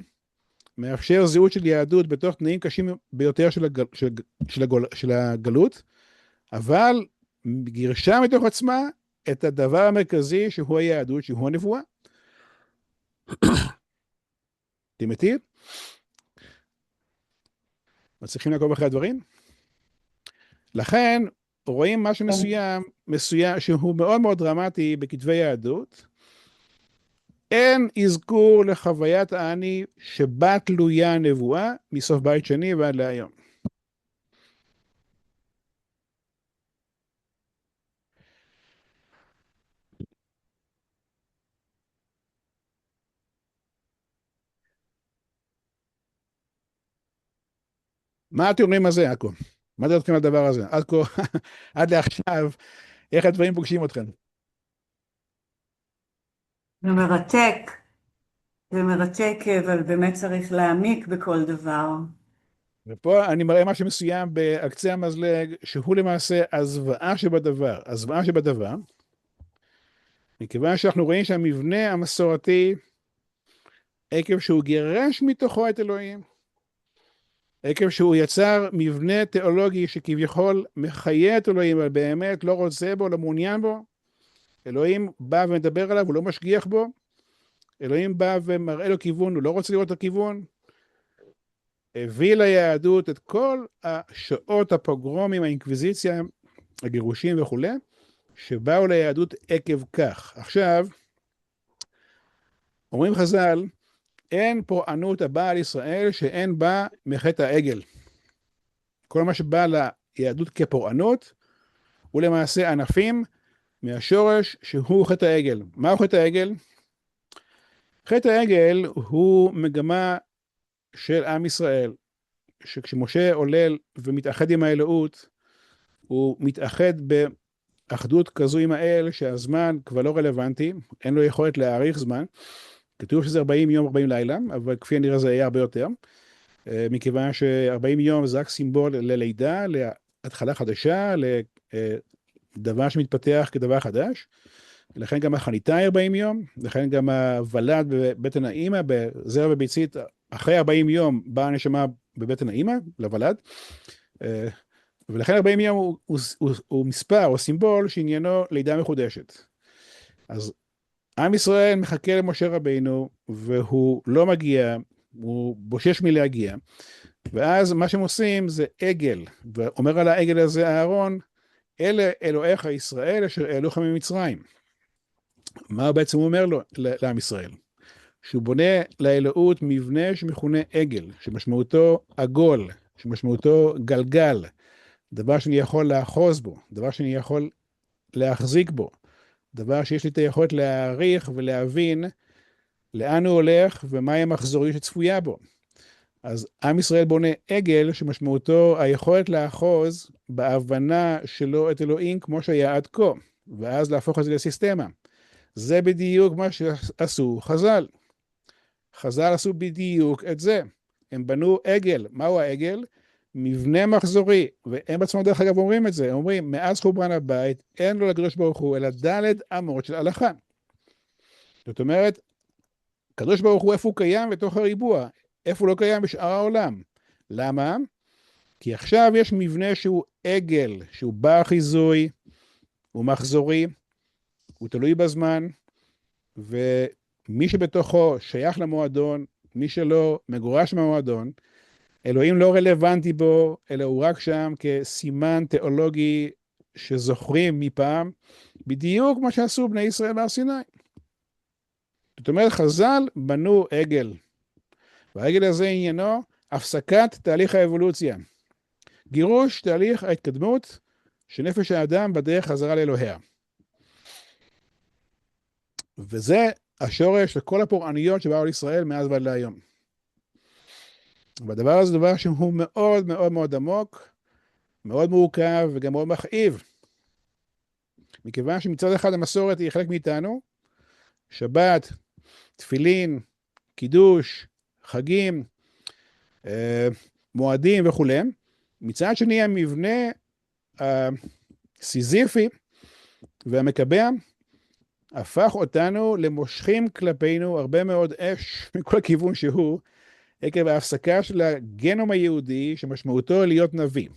מאפשר זהות של יהדות בתוך תנאים קשים ביותר של הגלות, אבל גירשה מתוך עצמה את הדבר המרכזי שהוא היהדות, שהוא הנבואה. אתם איתי? מצליחים לעקוב אחרי הדברים? לכן רואים משהו מסוים שהוא מאוד מאוד דרמטי בכתבי יהדות. אין אזכור לחוויית האני שבה תלויה הנבואה מסוף בית שני ועד להיום. מה אתם אומרים על זה, עכו? מה דעתכם על הדבר הזה? עכו, עד לעכשיו, איך הדברים פוגשים אתכם? זה מרתק. זה מרתק, אבל באמת צריך להעמיק בכל דבר. ופה אני מראה משהו מסוים בקצה המזלג, שהוא למעשה הזוועה שבדבר. הזוועה שבדבר, מכיוון שאנחנו רואים שהמבנה המסורתי, עקב שהוא גירש מתוכו את אלוהים, עקב שהוא יצר מבנה תיאולוגי שכביכול מחיה את אלוהים, אבל באמת לא רוצה בו, לא מעוניין בו, אלוהים בא ומדבר עליו, הוא לא משגיח בו, אלוהים בא ומראה לו כיוון, הוא לא רוצה לראות את הכיוון, הביא ליהדות את כל השעות הפוגרומים, האינקוויזיציה, הגירושים וכו', שבאו ליהדות עקב כך. עכשיו, אומרים חז"ל, אין פורענות הבאה על ישראל שאין בה מחטא העגל. כל מה שבא ליהדות כפורענות, הוא למעשה ענפים מהשורש שהוא חטא העגל. מהו חטא העגל? חטא העגל הוא מגמה של עם ישראל, שכשמשה עולה ומתאחד עם האלוהות, הוא מתאחד באחדות כזו עם האל, שהזמן כבר לא רלוונטי, אין לו יכולת להאריך זמן, כתוב שזה 40 יום 40 לילה, אבל כפי הנראה זה היה הרבה יותר, מכיוון ש40 יום זה רק סימבול ללידה, להתחלה חדשה, לדבר שמתפתח כדבר חדש, לכן גם החניתה היא 40 יום, לכן גם הוולד בבטן האמא, בזרע וביצית, אחרי 40 יום באה הנשמה בבטן האמא, לוולד, ולכן 40 יום הוא מספר או סימבול שעניינו לידה מחודשת. אז עם ישראל מחכה למשה רבינו, והוא לא מגיע, הוא בושש מלהגיע, ואז מה שהם עושים זה עגל, ואומר על העגל הזה אהרון, אלה אלוהיך ישראל אשר העלוך ממצרים. מה בעצם הוא אומר לו, לעם ישראל? שהוא בונה לאלוהות מבנה שמכונה עגל, שמשמעותו עגול, שמשמעותו גלגל, דבר שאני יכול לאחוז בו, דבר שאני יכול להחזיק בו, דבר שיש לי את היכולת להעריך ולהבין לאן הוא הולך ומהי המחזוריות שצפויה בו. אז עם ישראל בונה עגל שמשמעותו היכולת לאחוז בהבנה שלו את אלוהים כמו שהיה עד כה, ואז להפוך את זה לסיסטמה. זה בדיוק מה שעשו חז"ל. חז"ל עשו בדיוק את זה. הם בנו עגל. מהו העגל? מבנה מחזורי. והם בעצמם דרך אגב אומרים את זה. הם אומרים, מאז חורבן הבית, אין לו לקדוש ברוך הוא, אלא ד' אמות של הלכה. זאת אומרת, קדוש ברוך הוא איפה הוא קיים? בתוך הריבוע. איפה הוא לא קיים? בשאר העולם. למה? כי עכשיו יש מבנה שהוא עגל, שהוא בר חיזוי, הוא מחזורי, הוא תלוי בזמן, ומי שבתוכו שייך למועדון, מי שלא מגורש מהמועדון, אלוהים לא רלוונטי בו, אלא הוא רק שם כסימן תיאולוגי שזוכרים מפעם, בדיוק מה שעשו בני ישראל בהר סיני. זאת אומרת, חז"ל בנו עגל, והעגל הזה עניינו הפסקת תהליך האבולוציה, גירוש תהליך ההתקדמות של נפש האדם בדרך חזרה לאלוהיה. וזה השורש לכל הפורעניות שבאו על ישראל מאז ועד להיום. והדבר הזה דבר שהוא מאוד מאוד מאוד עמוק, מאוד מורכב וגם מאוד מכאיב. מכיוון שמצד אחד המסורת היא חלק מאיתנו, שבת, תפילין, קידוש, חגים, מועדים וכו'. מצד שני המבנה הסיזיפי והמקבע, הפך אותנו למושכים כלפינו הרבה מאוד אש מכל כיוון שהוא, עקב ההפסקה של הגנום היהודי שמשמעותו להיות נביא.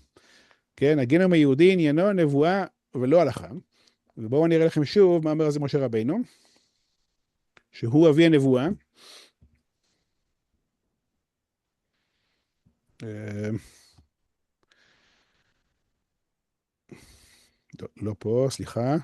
כן, הגנום היהודי עניינו נבואה ולא הלכה. ובואו אני אראה לכם שוב מה אומר על זה משה רבינו, שהוא אבי הנבואה. לא פה, סליחה.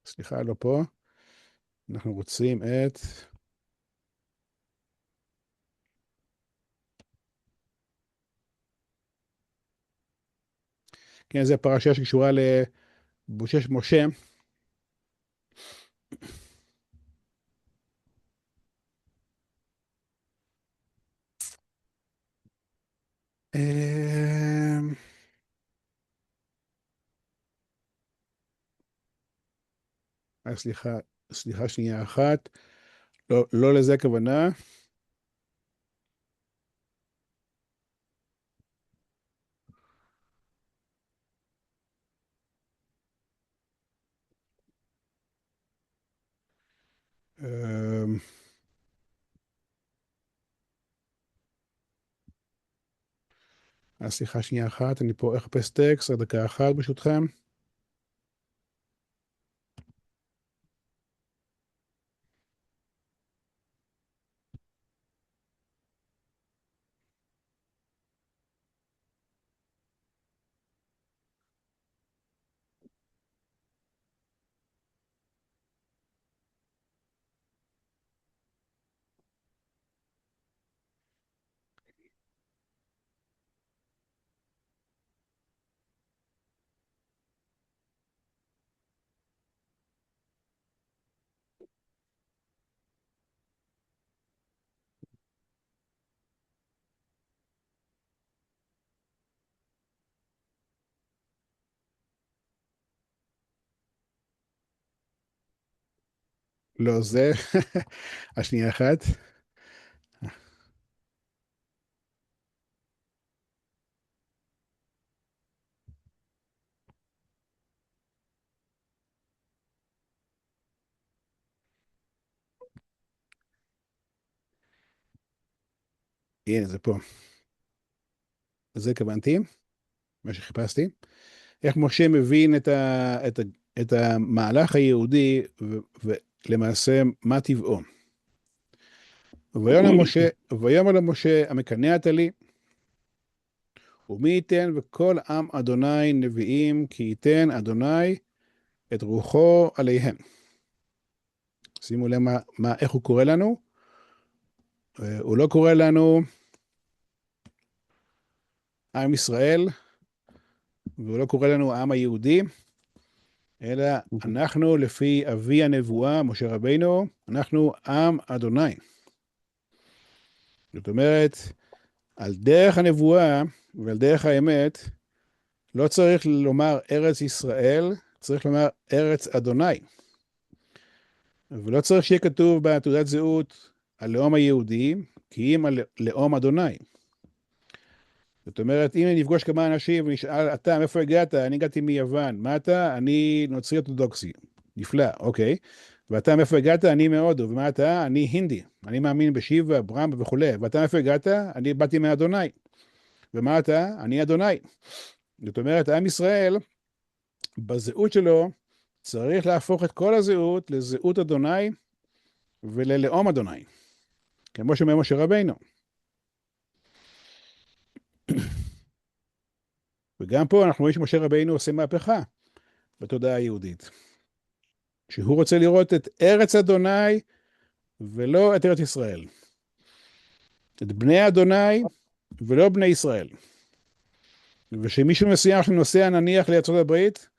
סליחה, לא פה. אנחנו רוצים את... כן, זו פרשה שקשורה לבושש משה. סליחה שנייה אחת. לא לזה הכוונה. סליחה שנייה אחת, אני פה אחפש טקסט, רק דקה אחת ברשותכם. לא זה, השנייה אחת. הנה, זה פה. זה כוונתי, מה שחיפשתי. איך משה מבין את המהלך היהודי, ולמעשה מה טבעו. ויאמר למשה, המקנאת לי, ומי ייתן וכל עם אדוני נביאים, כי ייתן אדוני את רוחו עליהם. שימו לב איך הוא קורא לנו. הוא לא קורא לנו עם ישראל, והוא לא קורא לנו העם היהודי, אלא אנחנו לפי אבי הנבואה, משה רבינו, אנחנו עם אדוני. זאת אומרת, על דרך הנבואה ועל דרך האמת, לא צריך לומר ארץ ישראל, צריך לומר ארץ אדוני. ולא צריך שיהיה כתוב בתעודת זהות הלאום היהודי, כי אם הלאום אדוני. זאת אומרת, אם נפגוש כמה אנשים ונשאל, אתה, מאיפה הגעת? אני הגעתי מיוון. מה אתה? אני נוצרי אורתודוקסי. נפלא, אוקיי. ואתה מאיפה הגעת? אני מהודו. ומה אתה? אני הינדי. אני מאמין בשיבה, ברמבה וכו'. ואתה מאיפה הגעת? אני באתי מאדוני. ומה אתה? אני אדוני. זאת אומרת, עם ישראל, בזהות שלו, צריך להפוך את כל הזהות לזהות אדוני וללאום אדוני. כמו שאומר משה רבינו. וגם פה אנחנו רואים שמשה רבינו עושה מהפכה בתודעה היהודית. שהוא רוצה לראות את ארץ אדוני ולא את ארץ ישראל. את בני אדוני ולא בני ישראל. ושמישהו מסוים שנוסע נניח לארצות הברית,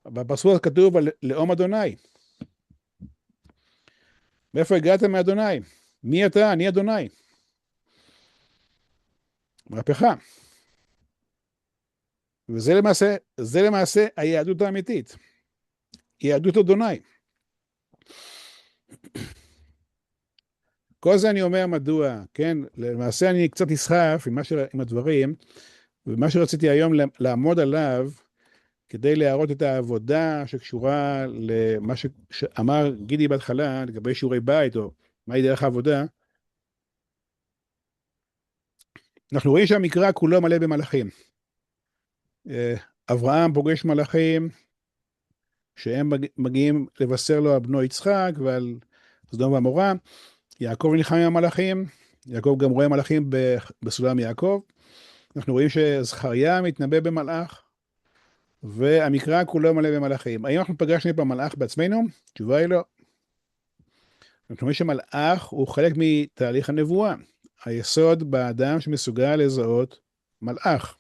בפסוק כתוב על לאום אדוני. מאיפה הגעת מאדוני? מי אתה? אני אדוני. מהפכה. זה למעשה היהדות האמיתית. יהדות אדוני. כל זה אני אומר מדוע, כן? למעשה אני קצת נסחף עם הדברים, ומה שרציתי היום לעמוד עליו, כדי להראות את העבודה שקשורה למה שאמר גידי בהתחלה, לגבי שיעורי בית, או מהי דרך העבודה, אנחנו רואים שהמקרא כולו מלא במלאכים. אברהם פוגש מלאכים, שהם מגיעים לבשר לו על בנו יצחק ועל סדום ועמורה. יעקב נלחם עם המלאכים, יעקב גם רואה מלאכים בסולם יעקב. אנחנו רואים שזכריה מתנבא במלאך, והמקרא כולו מלא במלאכים. האם אנחנו פגשנו פעם מלאך בעצמנו? תשובה היא לא. אנחנו רואים שמלאך הוא חלק מתהליך הנבואה. היסוד באדם שמסוגל לזהות מלאך.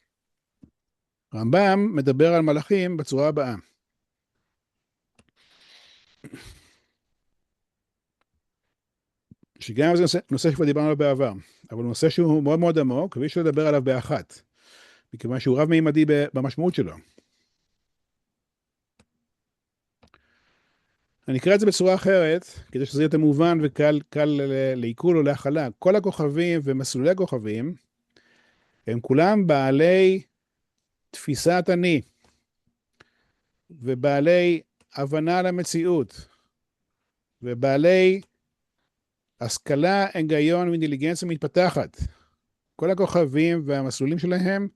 רמב"ם מדבר על מלאכים בצורה הבאה. שגם זה נושא שכבר דיברנו עליו בעבר, אבל הוא נושא שהוא מאוד מאוד עמוק, ואי אפשר לדבר עליו באחת, מכיוון שהוא רב-מימדי במשמעות שלו. אני אקרא את זה בצורה אחרת, כדי שזה יהיה יותר מובן וקל לעיכול או להכלה. כל הכוכבים ומסלולי הכוכבים, הם כולם בעלי תפיסת אני, ובעלי הבנה למציאות, ובעלי השכלה, היגיון ואינטליגנציה מתפתחת. כל הכוכבים והמסלולים שלהם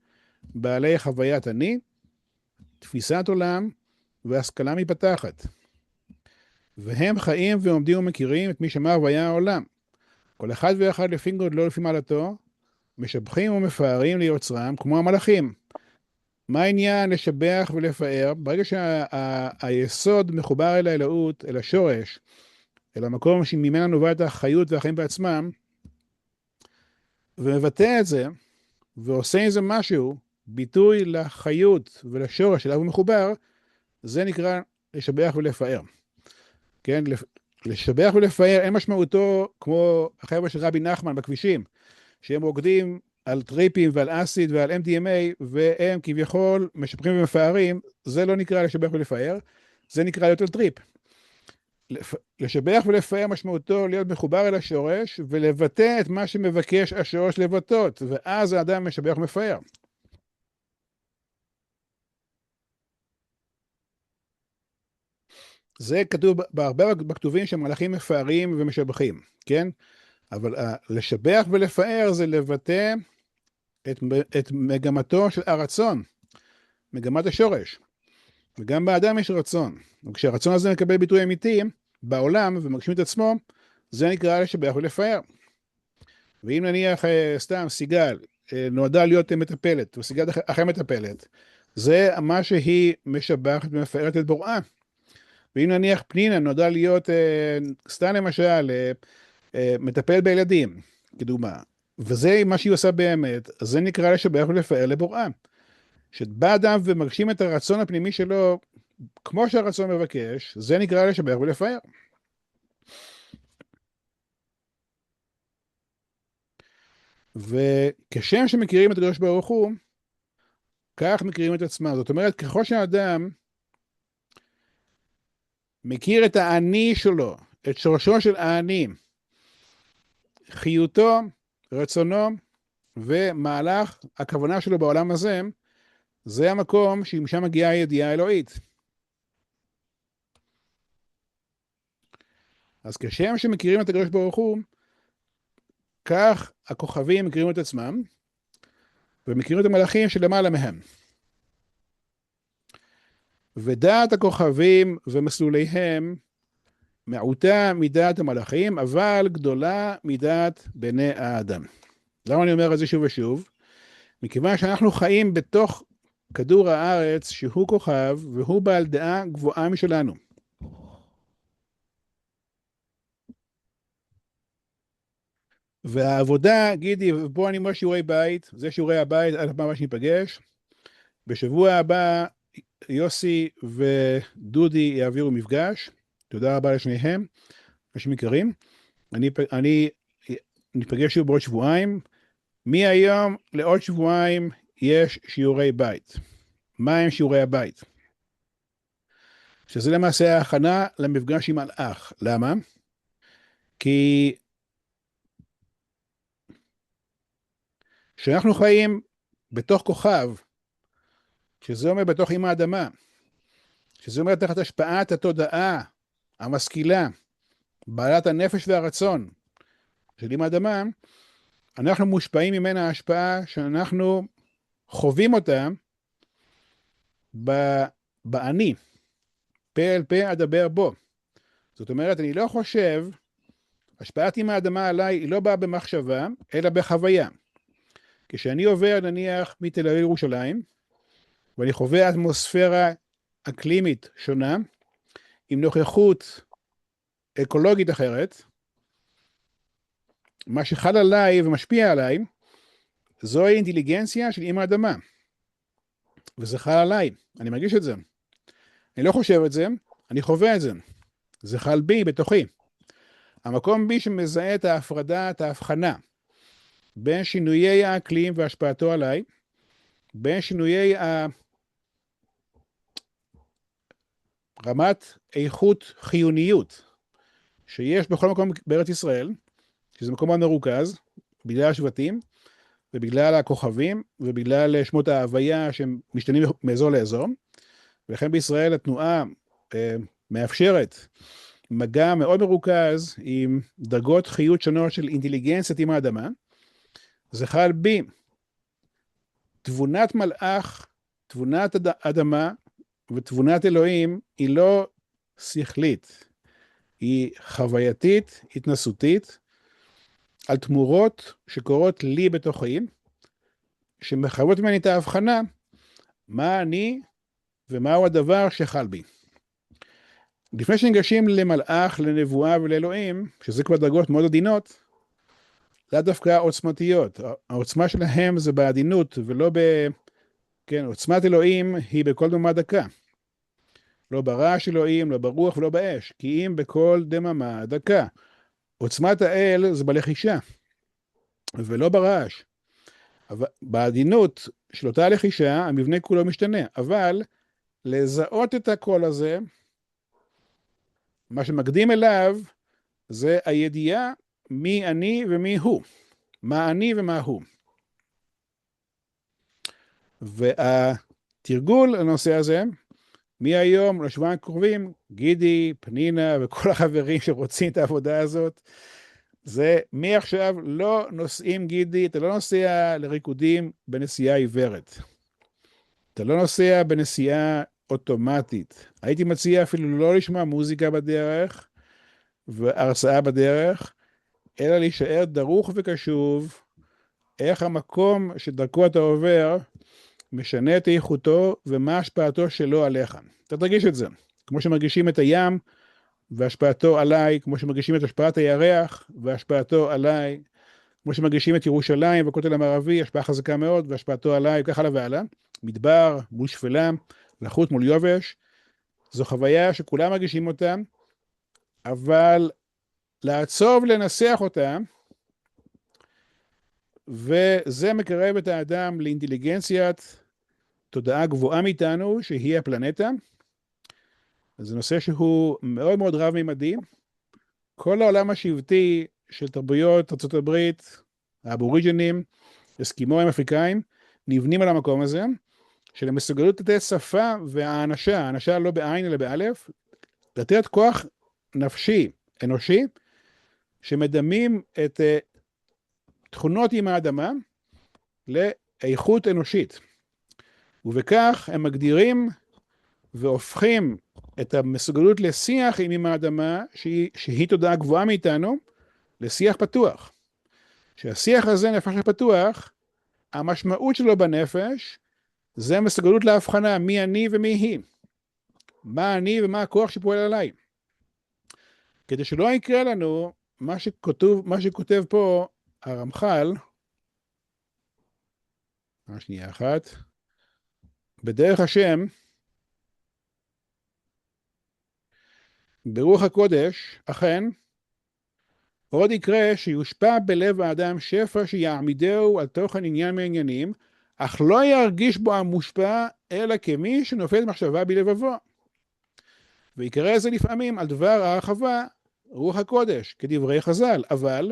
בעלי חוויית אני, תפיסת עולם והשכלה מתפתחת. והם חיים ועומדים ומכירים את מי שאמר והיה העולם. כל אחד ואחד לפי גודלו לפי מעלתו, משבחים ומפארים ליוצרם כמו המלאכים. מה העניין לשבח ולפאר? ברגע שהיסוד מחובר אל האלוהות, אל השורש, אל המקום שממנה נובעת החיות והחיים בעצמם, ומבטא את זה, ועושה עם זה משהו, ביטוי לחיות ולשורש אליו הוא מחובר, זה נקרא לשבח ולפאר. כן, לשבח ולפאר אין משמעותו כמו החבר'ה של רבי נחמן בכבישים, שהם רוקדים על טריפים ועל אסיד ועל MDMA, והם כביכול משבחים ומפארים. זה לא נקרא לשבח ולפאר, זה נקרא להיות על טריפ. לשבח ולפאר משמעותו להיות מחובר אל השורש, ולבטא את מה שמבקש השורש לבטאות, ואז האדם משבח ומפאר. זה כתוב בהרבה בכתובים שמלאכים מפארים ומשבחים, כן? אבל לשבח ולפאר זה לבטא את מגמתו של הרצון, מגמת השורש. וגם באדם יש רצון. וכשהרצון הזה מקבל ביטוי אמיתי בעולם ומגשים את עצמו, זה נקרא לשבח ולפאר. ואם נניח סתם סיגל נועדה להיות מטפלת, וסיגל אחרי מטפלת, זה מה שהיא משבחת ומפארת את בוראה. ואם נניח פנינה נועדה להיות, סתם למשל, מטפל בילדים, כדוגמה, וזה מה שהיא עושה באמת, אז זה נקרא לשבח ולפאר לבוראה. שבא אדם ומגשים את הרצון הפנימי שלו, כמו שהרצון מבקש, זה נקרא לשבח ולפאר. וכשם שמכירים את הקדוש ברוך הוא, כך מכירים את עצמם. זאת אומרת, ככל שהאדם מכיר את האני שלו, את שורשו של האני, חיותו, רצונו, ומהלך הכוונה שלו בעולם הזה, זה המקום שמשם מגיעה הידיעה האלוהית. אז כשם שמכירים את הקדוש ברוך הוא, כך הכוכבים מכירים את עצמם, ומכירים את המלאכים שלמעלה מהם. ודעת הכוכבים ומסלוליהם מעוטה מדעת המלאכים, אבל גדולה מדעת בני האדם. למה אני אומר את זה שוב ושוב? מכיוון שאנחנו חיים בתוך כדור הארץ שהוא כוכב, והוא בעל דעה גבוהה משלנו. והעבודה, גידי, פה אני אומר שיעורי בית, זה שיעורי הבית, עד הפעם שניפגש. בשבוע הבא יוסי ודודי יעבירו מפגש. תודה רבה לשניהם, אנשים יקרים. אני ניפגש שוב בעוד שבועיים. מהיום לעוד שבועיים יש שיעורי בית. מה הם שיעורי הבית? שזה למעשה ההכנה למפגש עם מלאך. למה? כי שאנחנו חיים בתוך כוכב, שזה אומר בתוך עם האדמה, שזה אומר תחת השפעת התודעה המשכילה, בעלת הנפש והרצון של עם האדמה, אנחנו מושפעים ממנה ההשפעה שאנחנו חווים אותה באני, פה אל פה אדבר בו. זאת אומרת, אני לא חושב, השפעת עם האדמה עליי היא לא באה במחשבה, אלא בחוויה. כשאני עובר נניח מתל אביב לירושלים, ואני חווה אטמוספירה אקלימית שונה, עם נוכחות אקולוגית אחרת, מה שחל עליי ומשפיע עליי, זוהי אינטליגנציה של עם האדמה. וזה חל עליי, אני מרגיש את זה. אני לא חושב את זה, אני חווה את זה. זה חל בי, בתוכי. המקום בי שמזהה את ההפרדה, את ההבחנה, בין שינויי האקלים והשפעתו עליי, בין שינויי רמת איכות חיוניות, שיש בכל מקום בארץ ישראל, שזה מקום מאוד מרוכז, בגלל השבטים, ובגלל הכוכבים, ובגלל שמות ההוויה שהם משתנים מאזור לאזור, ולכן בישראל התנועה מאפשרת מגע מאוד מרוכז עם דרגות חיות שונות של אינטליגנציית עם האדמה. זה חל בי תבונת מלאך, תבונת אדמה ותבונת אלוהים היא לא שכלית, היא חווייתית, התנסותית, על תמורות שקורות לי בתוכי, שמחייבות ממני את ההבחנה, מה אני ומהו הדבר שחל בי. לפני שניגשים למלאך, לנבואה ולאלוהים, שזה כבר דרגות מאוד עדינות, לא דווקא עוצמתיות. העוצמה שלהם זה בעדינות, ולא כן, עוצמת אלוהים היא בכל דממה דקה. לא ברעש אלוהים, לא ברוח ולא באש, כי אם בכל דממה דקה. עוצמת האל זה בלחישה, ולא ברעש. בעדינות של אותה לחישה, המבנה כולו משתנה, אבל לזהות את הקול הזה, מה שמקדים אליו, זה הידיעה מי אני ומי הוא. מה אני ומה הוא. והתרגול לנושא הזה, מהיום לשבועיים הקרובים, גידי, פנינה וכל החברים שרוצים את העבודה הזאת, זה מעכשיו לא נוסעים גידי, אתה לא נוסע לריקודים בנסיעה עיוורת. אתה לא נוסע בנסיעה אוטומטית. הייתי מציע אפילו לא לשמוע מוזיקה בדרך, והרצאה בדרך, אלא להישאר דרוך וקשוב, איך המקום שדרכו אתה עובר, משנה את איכותו, ומה השפעתו שלו עליך. אתה תרגיש את זה. כמו שמרגישים את הים, והשפעתו עליי, כמו שמרגישים את השפעת הירח, והשפעתו עליי, כמו שמרגישים את ירושלים והכותל המערבי, השפעה חזקה מאוד, והשפעתו עליי, וכך הלאה והלאה. מדבר, מול שפלה, לחות מול יובש. זו חוויה שכולם מרגישים אותה, אבל לעצוב לנסח אותה, וזה מקרב את האדם לאינטליגנציית תודעה גבוהה מאיתנו, שהיא הפלנטה. זה נושא שהוא מאוד מאוד רב-ממדי. כל העולם השבטי של תרבויות ארצות הברית, האבוריג'נים, אסקימואים, אפריקאים, נבנים על המקום הזה, של המסוגלות לתת שפה והאנשה, האנשה לא בעין אלא באלף, לתת כוח נפשי, אנושי, שמדמים את תכונות עם האדמה לאיכות אנושית. ובכך הם מגדירים והופכים את המסוגלות לשיח עם האדמה, שהיא תודעה גבוהה מאיתנו, לשיח פתוח. שהשיח הזה, נפש הפתוח, המשמעות שלו בנפש, זה מסוגלות להבחנה מי אני ומי היא. מה אני ומה הכוח שפועל עליי. כדי שלא יקרה לנו מה שכותב פה הרמח"ל, שנייה אחת, בדרך השם, ברוח הקודש, אכן, עוד יקרה שיושפע בלב האדם שפע שיעמידהו על תוכן עניין מעניינים, אך לא ירגיש בו המושפע, אלא כמי שנופל מחשבה בלבבו. ויקרא זה לפעמים על דבר הרחבה, רוח הקודש, כדברי חז"ל, אבל,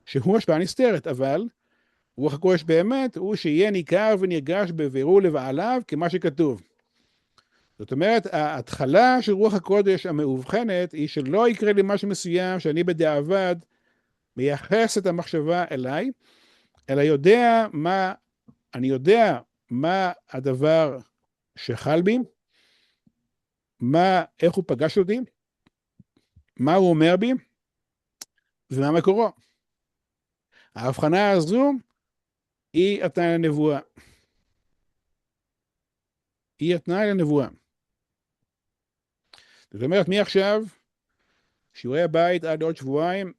שהוא השפעה נסתרת, אבל, רוח הקודש באמת הוא שיהיה ניכר ונרגש בבירור לבעליו כמה שכתוב. זאת אומרת, ההתחלה של רוח הקודש המאובחנת היא שלא יקרה לי משהו מסוים שאני בדיעבד מייחס את המחשבה אליי, אלא אני יודע מה הדבר שחל בי, איך הוא פגש אותי, מה הוא אומר בי, ומה מקורו. ההבחנה הזו היא התנאי לנבואה. היא התנאי לנבואה. זאת אומרת, מעכשיו, שיעורי הבית עד עוד שבועיים,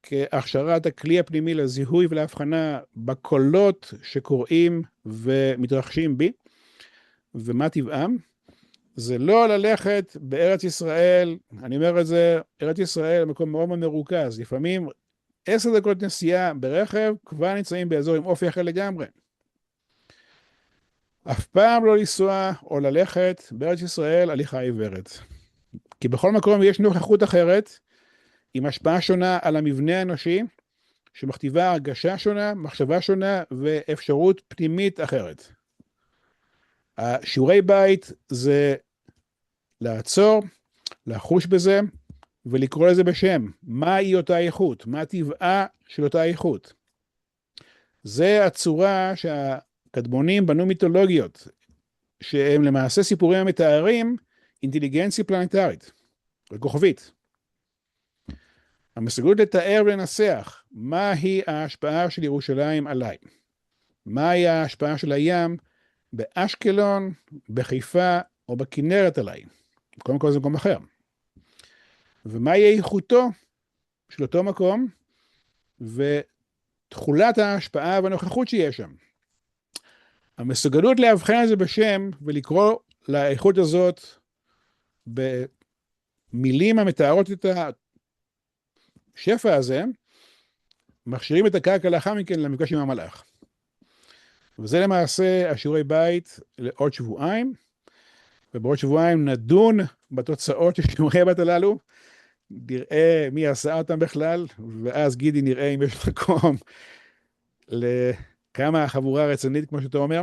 כהכשרת הכלי הפנימי לזיהוי ולהבחנה בקולות שקוראים ומתרחשים בי, ומה טבעם, זה לא ללכת בארץ ישראל, אני אומר את זה, ארץ ישראל מקום מאוד מרוכז, לפעמים 10 דקות נסיעה ברכב, כבר נמצאים באזור עם אופי אחר לגמרי. אף פעם לא לנסוע או ללכת בארץ ישראל הליכה עיוורת. כי בכל מקום יש נוכחות אחרת, עם השפעה שונה על המבנה האנושי, שמכתיבה הרגשה שונה, מחשבה שונה ואפשרות פנימית אחרת. השיעורי בית זה לעצור, לחוש בזה ולקרוא לזה בשם. מהי אותה איכות? מה טבעה של אותה איכות? זה הצורה שהקדמונים בנו מיתולוגיות, שהם למעשה סיפורים המתארים אינטליגנציה פלנטרית, וכוכבית. המסוגלות לתאר ולנסח מהי ההשפעה של ירושלים עליי, מהי ההשפעה של הים באשקלון, בחיפה או בכנרת עליי, קודם כל זה מקום אחר, ומהי איכותו של אותו מקום ותכולת ההשפעה והנוכחות שיש שם. המסוגלות להבחן את זה בשם ולקרוא לאיכות הזאת במילים המתארות את השפע הזה, מכשירים את הקרקע לאחר מכן למפגש עם המלאך. וזה למעשה השיעורי בית לעוד שבועיים, ובעוד שבועיים נדון בתוצאות של שיעורי הבית הללו, נראה מי עשה אותם בכלל, ואז גידי נראה אם יש מקום לכמה חבורה רצינית, כמו שאתה אומר,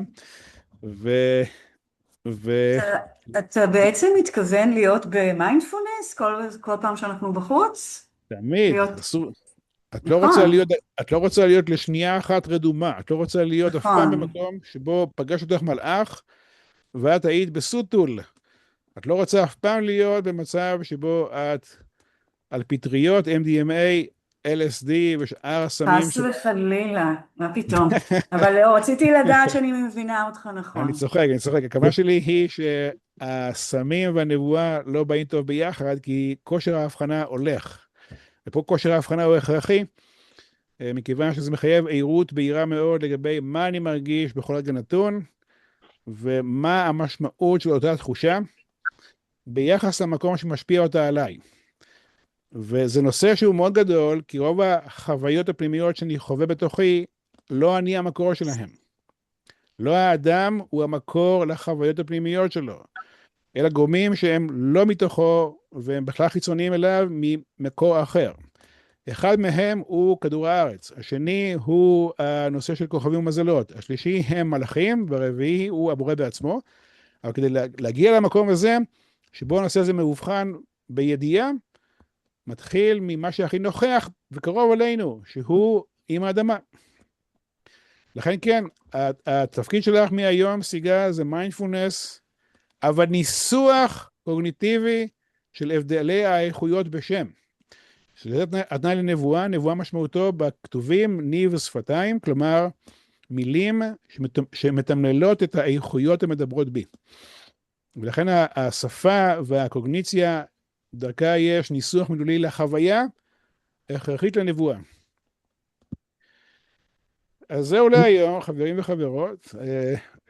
אתה בעצם מתכוון להיות במיינדפולנס כל פעם שאנחנו בחוץ? תמיד, להיות... את לא רוצה להיות לשנייה אחת רדומה, את לא רוצה להיות אף פעם במקום שבו פגש אותך מלאך, ואת היית בסוטול. את לא רוצה אף פעם להיות במצב שבו את על פטריות, MDMA, LSD ושאר הסמים. חס וחלילה, מה פתאום. אבל לא, רציתי לדעת שאני מבינה אותך נכון. אני צוחק. הכוונה שלי היא שהסמים והנבואה לא באים טוב ביחד, כי כושר ההבחנה הולך. ופה כושר ההבחנה הוא הכרחי, מכיוון שזה מחייב עירות בהירה מאוד לגבי מה אני מרגיש בכל רגע נתון, ומה המשמעות של אותה תחושה, ביחס למקום שמשפיע אותה עליי. וזה נושא שהוא מאוד גדול, כי רוב החוויות הפנימיות שאני חווה בתוכי, לא אני המקור שלהם. לא האדם הוא המקור לחוויות הפנימיות שלו, אלא גורמים שהם לא מתוכו, והם בכלל חיצוניים אליו ממקור אחר. אחד מהם הוא כדור הארץ, השני הוא הנושא של כוכבים ומזלות, השלישי הם מלאכים, והרביעי הוא הבורא בעצמו. אבל כדי להגיע למקום הזה, שבו הנושא הזה מאובחן בידיעה, מתחיל ממה שהכי נוכח וקרוב אלינו, שהוא עם האדמה. לכן כן, התפקיד שלך מהיום, סיגה, זה מיינדפולנס, אבל ניסוח קוגניטיבי של הבדלי האיכויות בשם. שזה התנאי לנבואה, נבואה משמעותו בכתובים ניב ושפתיים, כלומר מילים שמתמללות את האיכויות המדברות בי. ולכן השפה והקוגניציה, דרכה יש ניסוח מילולי לחוויה, הכרחית לנבואה. אז זהו להיום, חברים וחברות.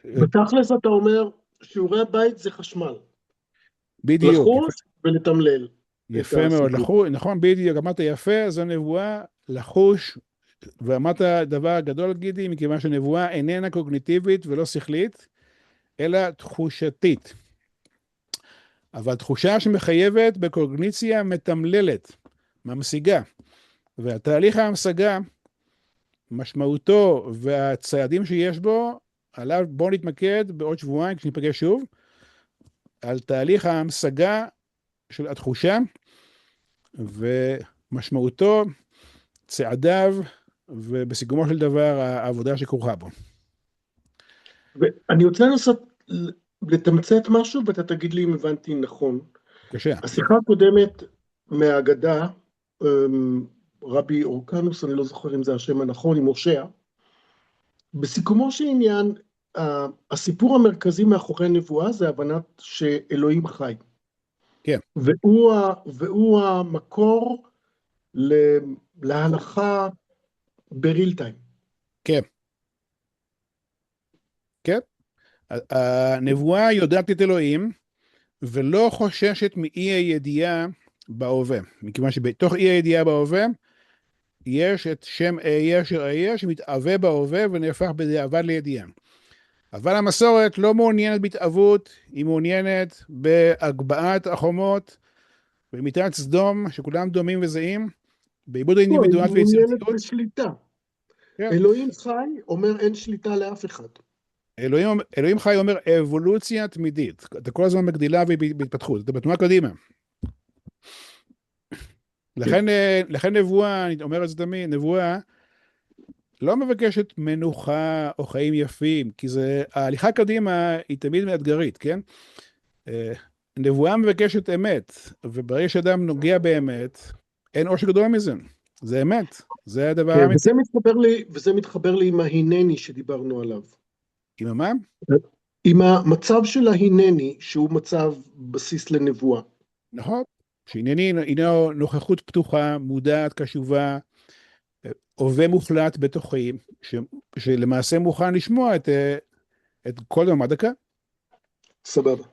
בתכלס אתה אומר, שיעורי הבית זה חשמל. בדיוק. לחוש ולתמלל. יפה מאוד, נכון, בדיוק, אמרת יפה, זו נבואה, לחוש, ואמרת דבר גדול גידי, מכיוון שנבואה איננה קוגניטיבית ולא שכלית, אלא תחושתית. אבל תחושה שמחייבת בקוגניציה מתמללת, ממשיגה. והתהליך ההמשגה משמעותו והצעדים שיש בו, עליו בואו נתמקד בעוד שבועיים כשניפגש שוב, על תהליך ההמשגה של התחושה, ומשמעותו, צעדיו, ובסיכומו של דבר העבודה שכרוכה בו. ואני רוצה לנסות לתמצת משהו, ואתה תגיד לי אם הבנתי נכון. בבקשה. השיחה הקודמת מהאגדה, רבי אורקנוס, אני לא זוכר אם זה השם הנכון, עם הושע, בסיכומו של עניין, הסיפור המרכזי מאחורי נבואה זה הבנת שאלוהים חי. כן. והוא המקור להלכה בריל טיים. כן. כן. הנבואה יודעת את אלוהים, ולא חוששת מאי הידיעה בהווה. מכיוון שבתוך אי הידיעה בהווה, יש את שם אהיה אשר אהיה, שמתאווה בהווה ונהפך בדיעבד לידיעה. אבל המסורת לא מעוניינת בהתאבות, היא מעוניינת בהגבהת החומות, במיטת סדום, שכולם דומים וזהים, בעיבוד האינדיבידואלית היא מעוניינת ויצירתיות. בשליטה. כן. אלוהים חי אומר אין שליטה לאף אחד. אלוהים חי אומר אבולוציה תמידית. אתה כל הזמן מגדילה ובהתפתחות, אתה בתנועה קדימה. לכן נבואה, אני אומר את זה תמיד, נבואה לא מבקשת מנוחה או חיים יפים, כי ההליכה קדימה היא תמיד מאתגרית, כן? נבואה מבקשת אמת, וברגע שאדם נוגע באמת, אין אושר גדול מזה. זה אמת, זה הדבר כן, האמיתי. וזה מתחבר לי עם ההינני שדיברנו עליו. עם מה? עם המצב של ההינני, שהוא מצב בסיס לנבואה. נכון, שענייני הינו נוכחות פתוחה, מודעת, קשובה, הווה מוחלט בתוכי, שלמעשה מוכן לשמוע את כל דממה דקה. סבבה.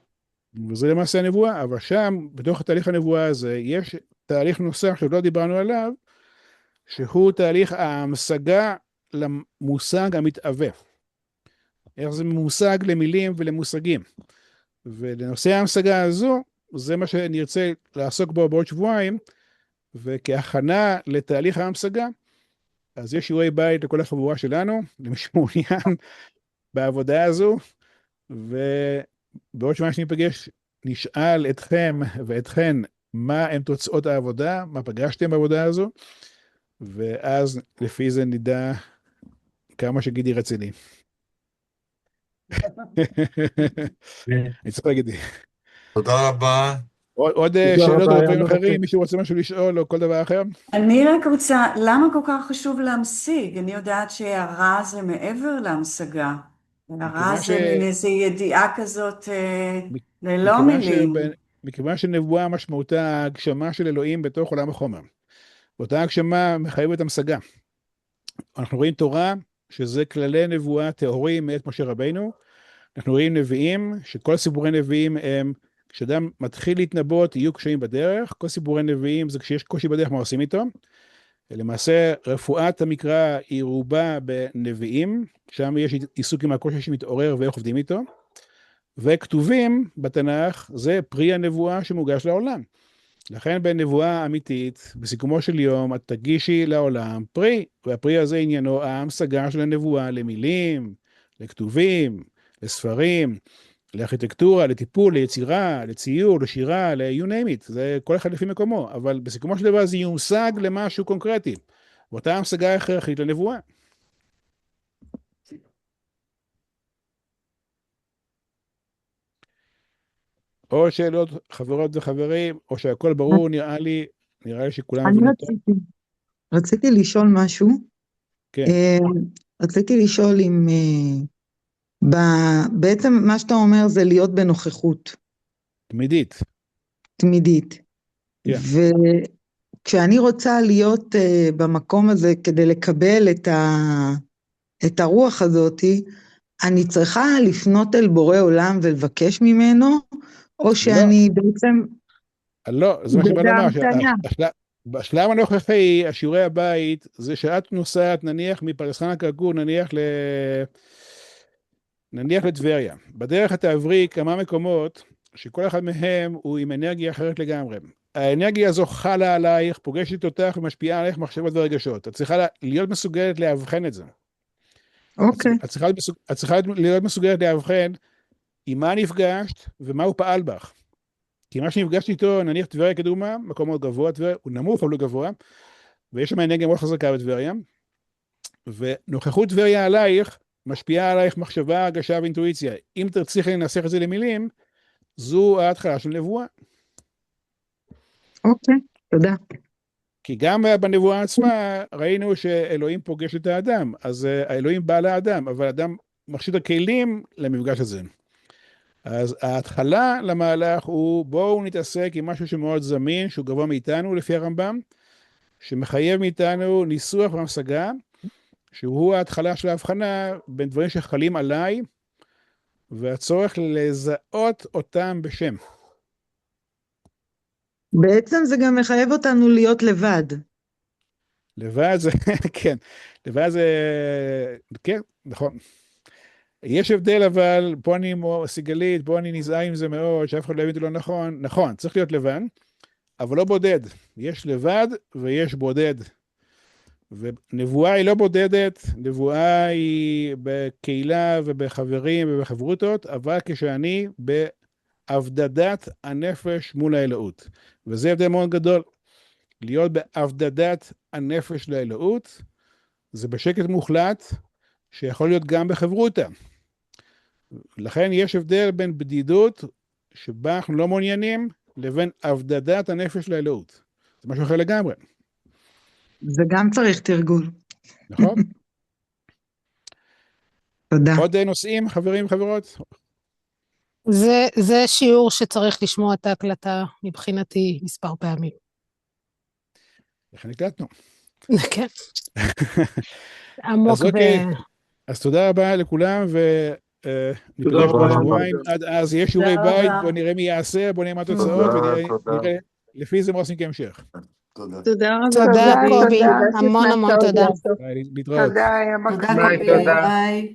וזה למעשה הנבואה, אבל שם, בתוך תהליך הנבואה הזה, יש תהליך נוסף שעוד לא דיברנו עליו, שהוא תהליך ההמשגה למושג המתאווה. איך זה מושג למילים ולמושגים. ולנושא ההמשגה הזו, זה מה שנרצה לעסוק בו בעוד שבועיים, וכהכנה לתהליך ההמשגה, אז יש שיעורי בית לכל החבורה שלנו, למי שמעוניין בעבודה הזו, ובעוד שבועיים שניפגש, נשאל אתכם ואתכן מה הם תוצאות העבודה, מה פגשתם בעבודה הזו, ואז לפי זה נדע כמה שגידי רציני. אני צריך להגיד. תודה רבה. עוד שאלות או דברים אחרים, מישהו רוצה משהו לשאול או כל דבר אחר? אני רק רוצה, למה כל כך חשוב להמשיג? אני יודעת שהערה זה מעבר להמשגה. הערה זה מין איזו ידיעה כזאת ללא מילים. מכיוון שנבואה משמעותה ההגשמה של אלוהים בתוך עולם החומר. ואותה הגשמה מחייבת המשגה. אנחנו רואים תורה, שזה כללי נבואה טהורים מאת משה רבינו. אנחנו רואים נביאים, שכל סיפורי נביאים הם, כשאדם מתחיל להתנבאות, יהיו קשיים בדרך. כל סיפורי נביאים זה כשיש קושי בדרך, מה עושים איתו? למעשה, רפואת המקרא היא רובה בנביאים, שם יש עיסוק עם הקושי שמתעורר ואיך עובדים איתו. וכתובים בתנ"ך, זה פרי הנבואה שמוגש לעולם. לכן בנבואה אמיתית, בסיכומו של יום, את תגישי לעולם פרי, והפרי הזה עניינו ההמשגה של הנבואה למילים, לכתובים, לספרים, לארכיטקטורה, לטיפול, ליצירה, לציור, לשירה, you name it, זה כל אחד לפי מקומו, אבל בסיכומו של דבר זה יושג למשהו קונקרטי, ואותה המשגה הכרחית לנבואה. או שאלות חברות וחברים, או שהכל ברור, נראה לי שכולם... אני רציתי לשאול משהו. כן. רציתי לשאול אם... בעצם מה שאתה אומר זה להיות בנוכחות. תמידית. תמידית. כן. וכשאני רוצה להיות במקום הזה כדי לקבל את הרוח הזאת, אני צריכה לפנות אל בורא עולם ולבקש ממנו, או שאני בעצם... לא, זה מה שבא לומר. בשלב הנוכחי, השיעורי הבית, זה שאת נוסעת, נניח מפרדס חנה כרכור, נניח לטבריה. בדרך את תעברי כמה מקומות, שכל אחד מהם הוא עם אנרגיה אחרת לגמרי. האנרגיה הזו חלה עלייך, פוגשת אותך ומשפיעה עלייך מחשבות ורגשות. את צריכה להיות מסוגלת להבחן את זה. אוקיי. את צריכה להיות מסוגלת להבחן עם מה נפגשת ומה הוא פעל בך. כי מה שנפגשת איתו, נניח טבריה כדוגמה, מקום מאוד גבוה, טבריה, הוא נמוך אבל לא גבוה, ויש שם אנרגיה מאוד חזקה בטבריה, ונוכחות טבריה עלייך, משפיעה עלייך מחשבה, הרגשה ואינטואיציה. אם תצליחי לנסח את זה למילים, זו ההתחלה של נבואה. אוקיי, תודה. כי גם בנבואה עצמה ראינו שאלוהים פוגש את האדם, אז האלוהים בא לאדם, אבל האדם מחשיב את הכלים למפגש הזה. אז ההתחלה למהלך הוא, בואו נתעסק עם משהו שמאוד זמין, שהוא גבוה מאיתנו לפי הרמב"ם, שמחייב מאיתנו ניסוח והמשגה, שהוא ההתחלה של ההבחנה בין דברים שחלים עליי, והצורך לזהות אותם בשם. בעצם זה גם מחייב אותנו להיות לבד. לבד זה, כן, לבד זה, כן, נכון. יש הבדל, אבל פה אני סיגלית, פה אני נזהר עם זה מאוד, שאף אחד לא יבין לא נכון. נכון, צריך להיות לבד, אבל לא בודד. יש לבד ויש בודד. ונבואה היא לא בודדת, נבואה היא בקהילה ובחברים ובחברותות, אבל כשאני בהבדדת הנפש מול האלוהות. וזה הבדל מאוד גדול. להיות בהבדדת הנפש לאלוהות, זה בשקט מוחלט, שיכול להיות גם בחברותה. לכן יש הבדל בין בדידות, שבה אנחנו לא מעוניינים, לבין הבדדת הנפש לאלוהות. זה משהו אחר לגמרי. זה גם צריך תרגול. נכון? תודה. עוד נושאים, חברים וחברות? זה שיעור שצריך לשמוע את ההקלטה מבחינתי מספר פעמים. איך נקלטנו? כן. עמוק אז אוקיי, אז תודה רבה לכולם, ונתראה בשבועיים. עד אז יש שיעורי בית, בואו נראה מי יעשה, בואו נראה מה התוצאות, ונראה לפי זה מה עושים כהמשך. תודה. תודה רבה. תודה קובי, המון המון תודה. להתראות. תודה קובי, ביי.